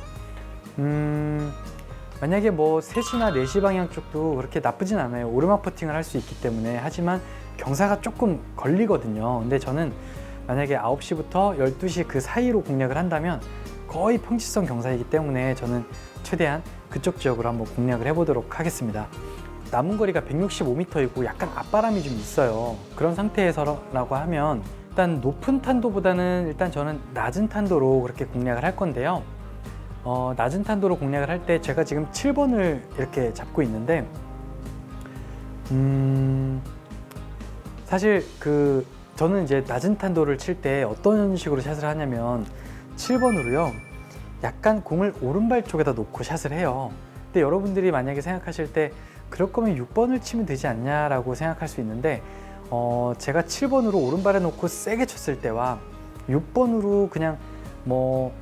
만약에 뭐 3시나 4시 방향 쪽도 그렇게 나쁘진 않아요. 오르막 퍼팅을 할 수 있기 때문에. 하지만 경사가 조금 걸리거든요. 근데 저는 만약에 9시부터 12시 그 사이로 공략을 한다면 거의 평지성 경사이기 때문에 저는 최대한 그쪽 지역으로 한번 공략을 해보도록 하겠습니다. 남은 거리가 165m이고 약간 앞바람이 좀 있어요. 그런 상태에서라고 하면 일단 높은 탄도보다는 일단 저는 낮은 탄도로 그렇게 공략을 할 건데요. 낮은 탄도로 공략을 할 때 제가 지금 7번을 이렇게 잡고 있는데 사실 저는 이제 낮은 탄도를 칠 때 어떤 식으로 샷을 하냐면 7번으로요 약간 공을 오른발 쪽에다 놓고 샷을 해요. 근데 여러분들이 만약에 생각하실 때 그럴 거면 6번을 치면 되지 않냐라고 생각할 수 있는데 제가 7번으로 오른발에 놓고 세게 쳤을 때와 6번으로 그냥 뭐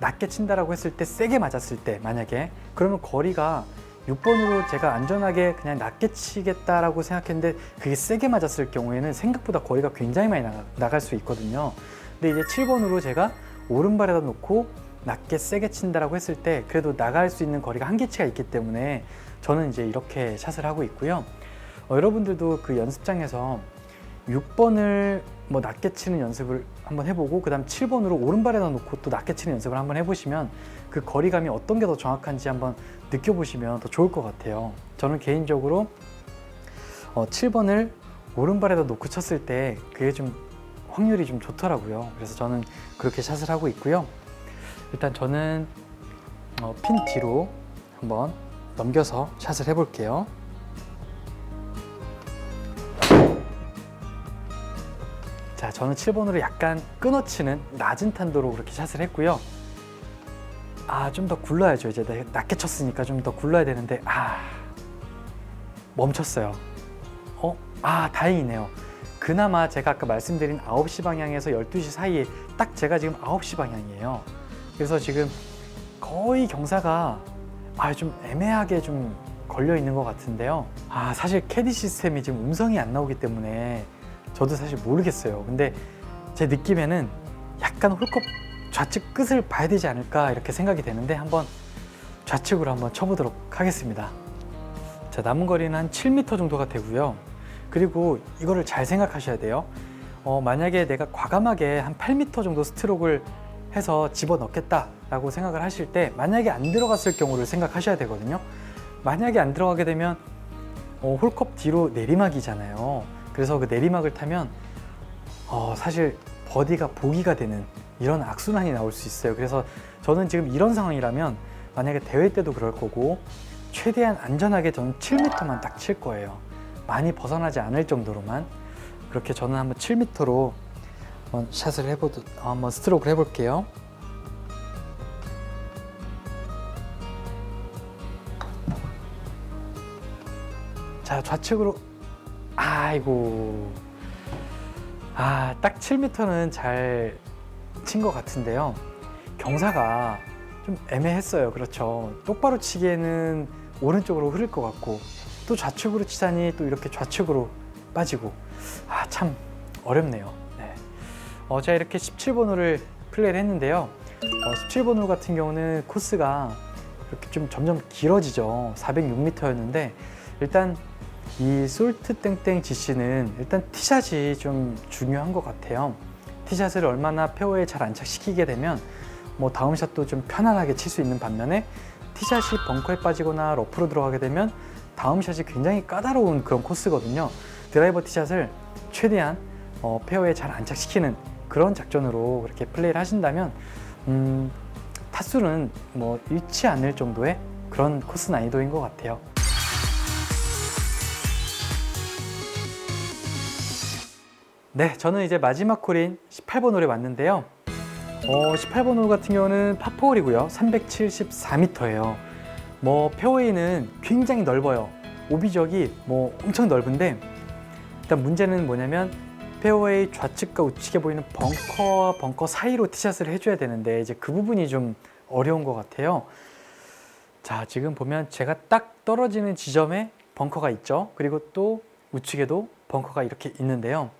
낮게 친다라고 했을 때 세게 맞았을 때 만약에 그러면 거리가 6번으로 제가 안전하게 그냥 낮게 치겠다라고 생각했는데 그게 세게 맞았을 경우에는 생각보다 거리가 굉장히 많이 나갈 수 있거든요. 근데 이제 7번으로 제가 오른발에다 놓고 낮게 세게 친다라고 했을 때 그래도 나갈 수 있는 거리가 한계치가 있기 때문에 저는 이제 이렇게 샷을 하고 있고요. 여러분들도 그 연습장에서 6번을 뭐 낮게 치는 연습을 한번 해보고 그 다음 7번으로 오른발에다 놓고 또 낮게 치는 연습을 한번 해보시면 그 거리감이 어떤 게 더 정확한지 한번 느껴보시면 더 좋을 것 같아요. 저는 개인적으로 7번을 오른발에다 놓고 쳤을 때 그게 좀 확률이 좀 좋더라고요. 그래서 저는 그렇게 샷을 하고 있고요. 일단 저는 핀 뒤로 한번 넘겨서 샷을 해볼게요. 자, 저는 7번으로 약간 끊어치는 낮은 탄도로 그렇게 샷을 했고요. 좀 더 굴러야죠. 이제 낮게 쳤으니까 좀 더 굴러야 되는데 멈췄어요. 다행이네요. 그나마 제가 아까 말씀드린 9시 방향에서 12시 사이에 딱 제가 지금 9시 방향이에요. 그래서 지금 거의 경사가 좀 애매하게 좀 걸려 있는 것 같은데요. 사실 캐디 시스템이 지금 음성이 안 나오기 때문에 저도 사실 모르겠어요. 근데 제 느낌에는 약간 홀컵 좌측 끝을 봐야 되지 않을까 이렇게 생각이 되는데 한번 좌측으로 한번 쳐보도록 하겠습니다. 자, 남은 거리는 한 7m 정도가 되고요. 그리고 이거를 잘 생각하셔야 돼요. 만약에 내가 과감하게 한 8m 정도 스트로크를 해서 집어넣겠다라고 생각을 하실 때 만약에 안 들어갔을 경우를 생각하셔야 되거든요. 만약에 안 들어가게 되면 홀컵 뒤로 내리막이잖아요. 그래서 그 내리막을 타면 사실 버디가 보기가 되는 이런 악순환이 나올 수 있어요. 그래서 저는 지금 이런 상황이라면 만약에 대회 때도 그럴 거고 최대한 안전하게 저는 7m만 딱 칠 거예요. 많이 벗어나지 않을 정도로만. 그렇게 저는 한번 7m로 한번 샷을 한번 스트로크를 해볼게요. 자, 좌측으로. 아이고. 딱 7m는 잘 친 것 같은데요. 경사가 좀 애매했어요. 그렇죠. 똑바로 치기에는 오른쪽으로 흐를 것 같고, 또 좌측으로 치다니 또 이렇게 좌측으로 빠지고, 참 어렵네요. 네. 제가 이렇게 17번 홀을 플레이를 했는데요. 17번 홀 같은 경우는 코스가 이렇게 좀 점점 길어지죠. 406m였는데 일단 이 솔트 땡땡 GC는 일단 티샷이 좀 중요한 것 같아요. 티샷을 얼마나 페어에 잘 안착시키게 되면 뭐 다음 샷도 좀 편안하게 칠 수 있는 반면에 티샷이 벙커에 빠지거나 러프로 들어가게 되면 다음 샷이 굉장히 까다로운 그런 코스거든요. 드라이버 티샷을 최대한 페어에 잘 안착시키는 그런 작전으로 그렇게 플레이를 하신다면 타수는 뭐 잃지 않을 정도의 그런 코스 난이도인 것 같아요. 네, 저는 이제 마지막 홀인 18번 홀에 왔는데요. 18번 홀 같은 경우는 파4홀이고요. 374m예요. 뭐 페어웨이는 굉장히 넓어요. 오비적이 뭐 엄청 넓은데 일단 문제는 뭐냐면 페어웨이 좌측과 우측에 보이는 벙커와 벙커 사이로 티샷을 해줘야 되는데 이제 그 부분이 좀 어려운 것 같아요. 자, 지금 보면 제가 딱 떨어지는 지점에 벙커가 있죠. 그리고 또 우측에도 벙커가 이렇게 있는데요.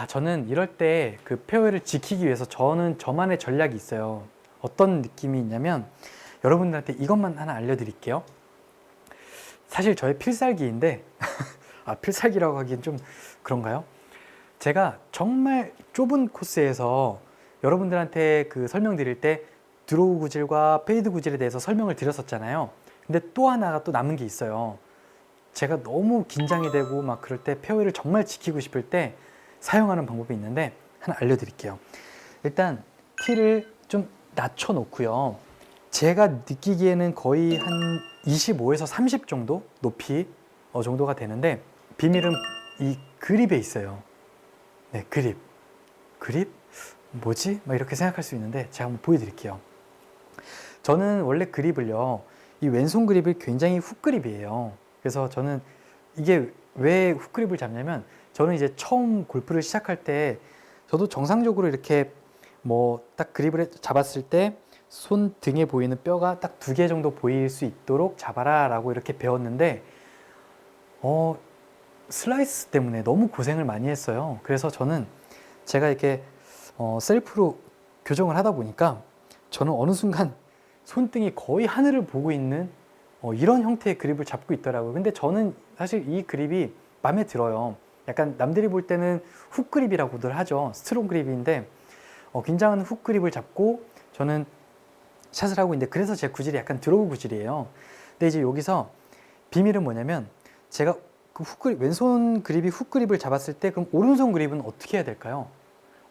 저는 이럴 때 그 페어웨이를 지키기 위해서 저는 저만의 전략이 있어요. 어떤 느낌이 있냐면 여러분들한테 이것만 하나 알려드릴게요. 사실 저의 필살기인데 필살기라고 하기엔 좀 그런가요? 제가 정말 좁은 코스에서 여러분들한테 그 설명드릴 때 드로우 구질과 페이드 구질에 대해서 설명을 드렸었잖아요. 근데 또 하나가 또 남은 게 있어요. 제가 너무 긴장이 되고 막 그럴 때 페어웨이를 정말 지키고 싶을 때 사용하는 방법이 있는데 하나 알려드릴게요. 일단 티를 좀 낮춰 놓고요. 제가 느끼기에는 거의 한 25에서 30 정도 높이 정도가 되는데 비밀은 이 그립에 있어요. 네, 그립? 뭐지? 막 이렇게 생각할 수 있는데 제가 한번 보여드릴게요. 저는 원래 그립을요, 이 왼손 그립이 굉장히 훅 그립이에요. 그래서 저는 이게 왜 훅 그립을 잡냐면 저는 이제 처음 골프를 시작할 때 저도 정상적으로 이렇게 뭐 딱 그립을 잡았을 때 손 등에 보이는 뼈가 딱 2개 정도 보일 수 있도록 잡아라 라고 이렇게 배웠는데 슬라이스 때문에 너무 고생을 많이 했어요. 그래서 저는 제가 이렇게 셀프로 교정을 하다 보니까 저는 어느 순간 손등이 거의 하늘을 보고 있는 이런 형태의 그립을 잡고 있더라고요. 근데 저는 사실 이 그립이 마음에 들어요. 약간 남들이 볼 때는 훅 그립이라고들 하죠. 스트롱 그립인데 긴장하는 훅 그립을 잡고 저는 샷을 하고 있는데, 그래서 제 구질이 약간 드로우 구질이에요. 근데 이제 여기서 비밀은 뭐냐면 제가 그 훅 그립, 왼손 그립이 훅 그립을 잡았을 때 그럼 오른손 그립은 어떻게 해야 될까요?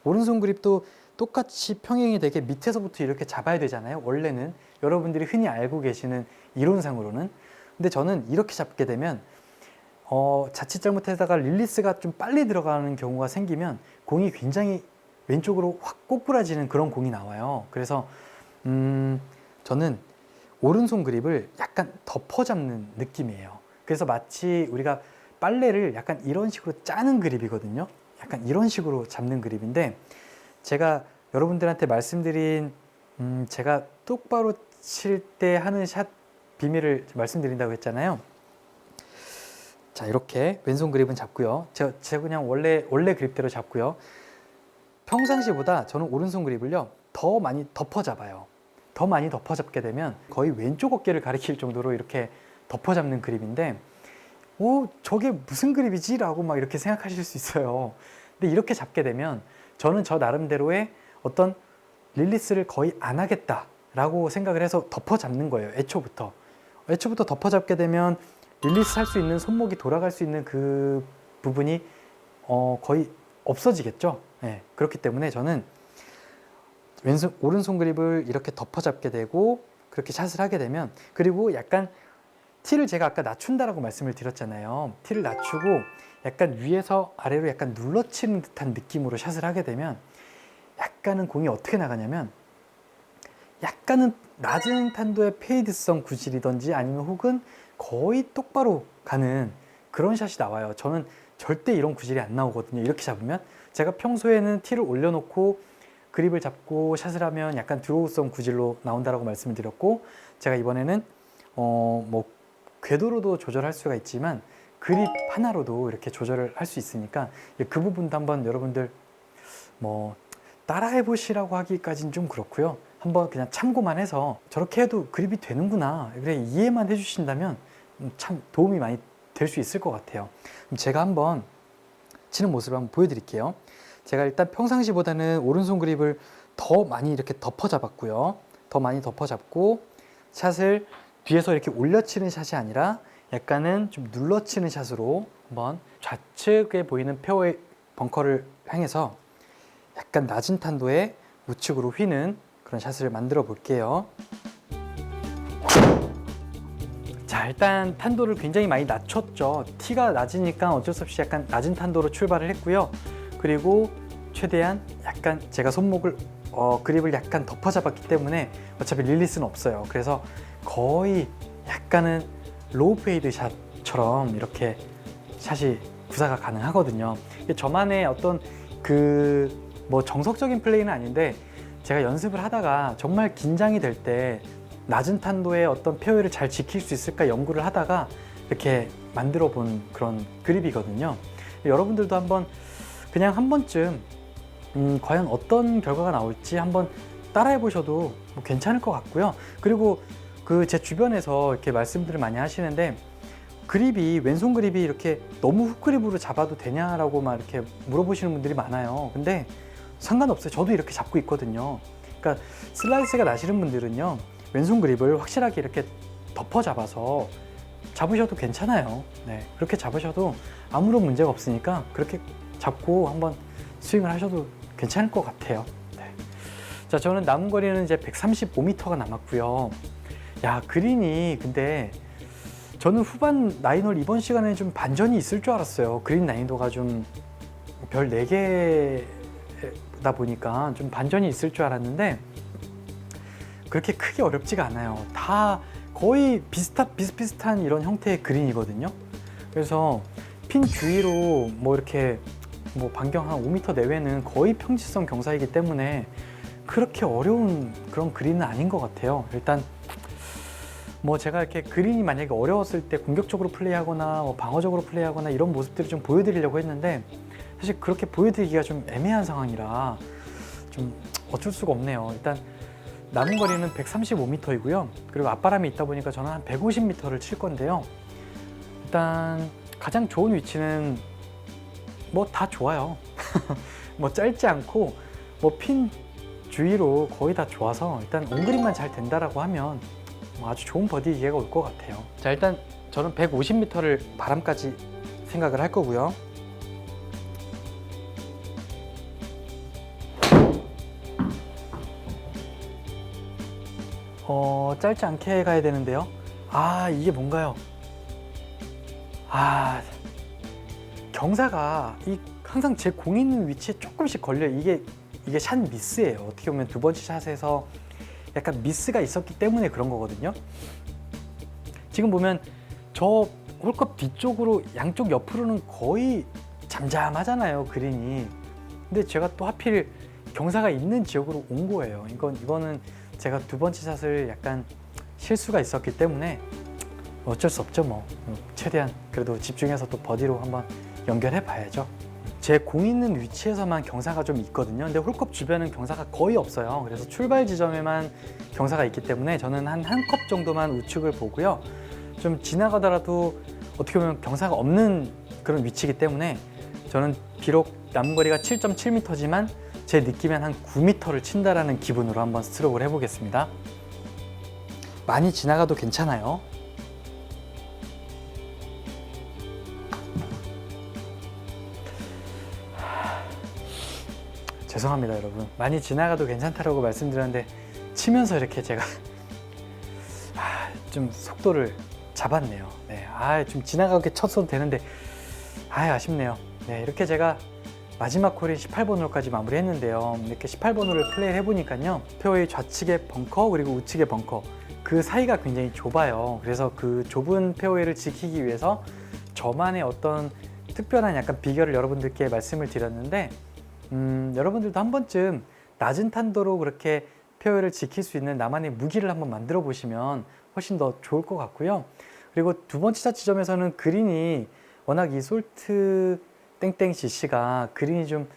오른손 그립도 똑같이 평행이 되게 밑에서부터 이렇게 잡아야 되잖아요. 원래는 여러분들이 흔히 알고 계시는 이론상으로는. 근데 저는 이렇게 잡게 되면 자칫 잘못해다가 릴리스가 좀 빨리 들어가는 경우가 생기면 공이 굉장히 왼쪽으로 확 꼬꾸라지는 그런 공이 나와요. 그래서 저는 오른손 그립을 약간 덮어 잡는 느낌이에요. 그래서 마치 우리가 빨래를 약간 이런 식으로 짜는 그립이거든요. 약간 이런 식으로 잡는 그립인데, 제가 여러분들한테 말씀드린 제가 똑바로 칠 때 하는 샷 비밀을 말씀드린다고 했잖아요. 자, 이렇게 왼손 그립은 잡고요. 제가 그냥 원래 그립대로 잡고요. 평상시보다 저는 오른손 그립을요 더 많이 덮어 잡아요. 더 많이 덮어 잡게 되면 거의 왼쪽 어깨를 가리킬 정도로 이렇게 덮어 잡는 그립인데, 저게 무슨 그립이지? 라고 막 이렇게 생각하실 수 있어요. 근데 이렇게 잡게 되면 저는 저 나름대로의 어떤 릴리스를 거의 안 하겠다 라고 생각을 해서 덮어 잡는 거예요. 애초부터 덮어 잡게 되면 릴리스 할 수 있는 손목이 돌아갈 수 있는 그 부분이 거의 없어지겠죠. 네, 그렇기 때문에 저는 오른손 그립을 이렇게 덮어 잡게 되고 그렇게 샷을 하게 되면, 그리고 약간 티를 제가 아까 낮춘다라고 말씀을 드렸잖아요. 티를 낮추고 약간 위에서 아래로 약간 눌러치는 듯한 느낌으로 샷을 하게 되면 약간은 공이 어떻게 나가냐면 약간은 낮은 탄도의 페이드성 구질이든지 아니면 혹은 거의 똑바로 가는 그런 샷이 나와요. 저는 절대 이런 구질이 안 나오거든요. 이렇게 잡으면 제가 평소에는 티를 올려놓고 그립을 잡고 샷을 하면 약간 드로우성 구질로 나온다라고 말씀을 드렸고, 제가 이번에는 뭐 궤도로도 조절할 수가 있지만 그립 하나로도 이렇게 조절을 할 수 있으니까 그 부분도 한번 여러분들 뭐 따라해 보시라고 하기까지는 좀 그렇고요. 한번 그냥 참고만 해서 저렇게 해도 그립이 되는구나, 그래 이해만 해주신다면 참 도움이 많이 될 수 있을 것 같아요. 그럼 제가 한번 치는 모습을 한번 보여드릴게요. 제가 일단 평상시보다는 오른손 그립을 더 많이 이렇게 덮어 잡았고요. 더 많이 덮어 잡고 샷을 뒤에서 이렇게 올려 치는 샷이 아니라 약간은 좀 눌러 치는 샷으로 한번 좌측에 보이는 페어웨이 벙커를 향해서 약간 낮은 탄도의 우측으로 휘는 그런 샷을 만들어 볼게요. 자, 일단 탄도를 굉장히 많이 낮췄죠. 티가 낮으니까 어쩔 수 없이 약간 낮은 탄도로 출발을 했고요. 그리고 최대한 약간 제가 손목을 그립을 약간 덮어 잡았기 때문에 어차피 릴리스는 없어요. 그래서 거의 약간은 로우 페이드 샷처럼 이렇게 샷이 구사가 가능하거든요. 저만의 어떤 그 뭐 정석적인 플레이는 아닌데, 제가 연습을 하다가 정말 긴장이 될 때 낮은 탄도의 어떤 페어웨이를 잘 지킬 수 있을까 연구를 하다가 이렇게 만들어 본 그런 그립이거든요. 여러분들도 한번 그냥 한 번쯤 과연 어떤 결과가 나올지 한번 따라해 보셔도 뭐 괜찮을 것 같고요. 그리고 그 제 주변에서 이렇게 말씀들을 많이 하시는데, 그립이 왼손 그립이 이렇게 너무 훅 그립으로 잡아도 되냐라고 막 이렇게 물어보시는 분들이 많아요. 근데 상관없어요. 저도 이렇게 잡고 있거든요. 그러니까 슬라이스가 나시는 분들은요, 왼손 그립을 확실하게 이렇게 덮어 잡아서 잡으셔도 괜찮아요. 네, 그렇게 잡으셔도 아무런 문제가 없으니까 그렇게 잡고 한번 스윙을 하셔도 괜찮을 것 같아요. 네. 자, 저는 남은 거리는 이제 135m가 남았고요. 야, 그린이 근데 저는 후반 나인홀 이번 시간에 좀 반전이 있을 줄 알았어요. 그린 난이도가 좀 별 4개다 보니까 좀 반전이 있을 줄 알았는데 그렇게 크게 어렵지가 않아요. 다 거의 비슷비슷한 이런 형태의 그린이거든요. 그래서 핀 주위로 뭐 이렇게 뭐 반경 한 5m 내외는 거의 평지성 경사이기 때문에 그렇게 어려운 그런 그린은 아닌 것 같아요. 일단 뭐 제가 이렇게 그린이 만약에 어려웠을 때 공격적으로 플레이하거나 뭐 방어적으로 플레이하거나 이런 모습들을 좀 보여드리려고 했는데, 사실 그렇게 보여드리기가 좀 애매한 상황이라 좀 어쩔 수가 없네요. 일단 남은 거리는 135m이고요. 그리고 앞바람이 있다 보니까 저는 한 150m를 칠 건데요. 일단 가장 좋은 위치는 뭐 다 좋아요. 뭐 짧지 않고 뭐 핀 주위로 거의 다 좋아서 일단 온그린만 잘 된다라고 하면 뭐 아주 좋은 버디 기회가 올 것 같아요. 자, 일단 저는 150m를 바람까지 생각을 할 거고요. 짧지 않게 가야 되는데요. 아, 이게 뭔가요? 아, 경사가 항상 제 공 있는 위치에 조금씩 걸려요. 이게 샷 미스예요. 어떻게 보면 두 번째 샷에서 약간 미스가 있었기 때문에 그런 거거든요. 지금 보면 저 홀컵 뒤쪽으로 양쪽 옆으로는 거의 잠잠하잖아요, 그린이. 근데 제가 또 하필 경사가 있는 지역으로 온 거예요. 이거는 제가 두 번째 샷을 약간 실수가 있었기 때문에 어쩔 수 없죠. 뭐 최대한 그래도 집중해서 또 버디로 한번 연결해 봐야죠. 제 공 있는 위치에서만 경사가 좀 있거든요. 근데 홀컵 주변은 경사가 거의 없어요. 그래서 출발 지점에만 경사가 있기 때문에 저는 한 컵 정도만 우측을 보고요. 좀 지나가더라도 어떻게 보면 경사가 없는 그런 위치이기 때문에 저는 비록 남은 거리가 7.7m지만 제 느낌엔 한 9m를 친다라는 기분으로 한번 스트로크를 해보겠습니다. 많이 지나가도 괜찮아요. 죄송합니다, 여러분. 많이 지나가도 괜찮다라고 말씀드렸는데 치면서 이렇게 제가 좀 속도를 잡았네요. 네, 좀 지나가게 쳤어도 되는데 아쉽네요. 네, 이렇게 제가 마지막 홀인 18번 홀까지 마무리했는데요. 이렇게 18번 홀을 플레이를 해보니까요, 페어웨이 좌측의 벙커 그리고 우측의 벙커 그 사이가 굉장히 좁아요. 그래서 그 좁은 페어웨이를 지키기 위해서 저만의 어떤 특별한 약간 비결을 여러분들께 말씀을 드렸는데 여러분들도 한 번쯤 낮은 탄도로 그렇게 페어웨이를 지킬 수 있는 나만의 무기를 한번 만들어 보시면 훨씬 더 좋을 것 같고요. 그리고 두 번째 차 지점에서는 그린이 워낙 이 솔트 땡땡 GC가 그린이 좀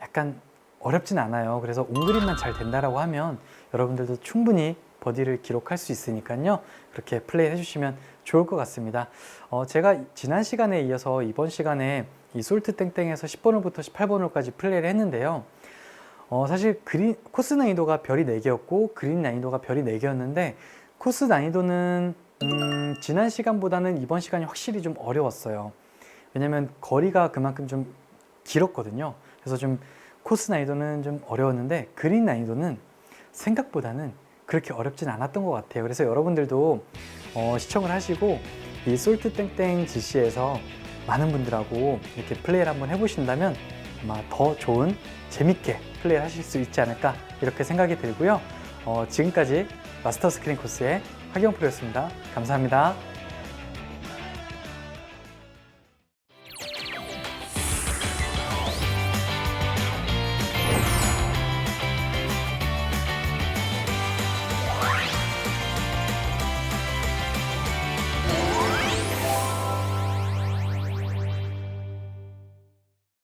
약간 어렵진 않아요. 그래서 온그린만 잘 된다라고 하면 여러분들도 충분히 버디를 기록할 수 있으니까요. 그렇게 플레이 해주시면 좋을 것 같습니다. 제가 지난 시간에 이어서 이번 시간에 이 솔트 땡땡에서 10번홀부터 18번홀까지 플레이를 했는데요. 사실 코스 난이도가 별이 4개였고 그린 난이도가 별이 4개였는데 코스 난이도는 지난 시간보다는 이번 시간이 확실히 좀 어려웠어요. 왜냐면 거리가 그만큼 좀 길었거든요. 그래서 좀 코스 난이도는 좀 어려웠는데 그린 난이도는 생각보다는 그렇게 어렵진 않았던 것 같아요. 그래서 여러분들도 시청을 하시고 이 솔트 땡땡 GC에서 많은 분들하고 이렇게 플레이를 한번 해보신다면 아마 더 좋은 재밌게 플레이를 하실 수 있지 않을까 이렇게 생각이 들고요. 지금까지 마스터 스크린 코스의 하기영 프로였습니다. 감사합니다.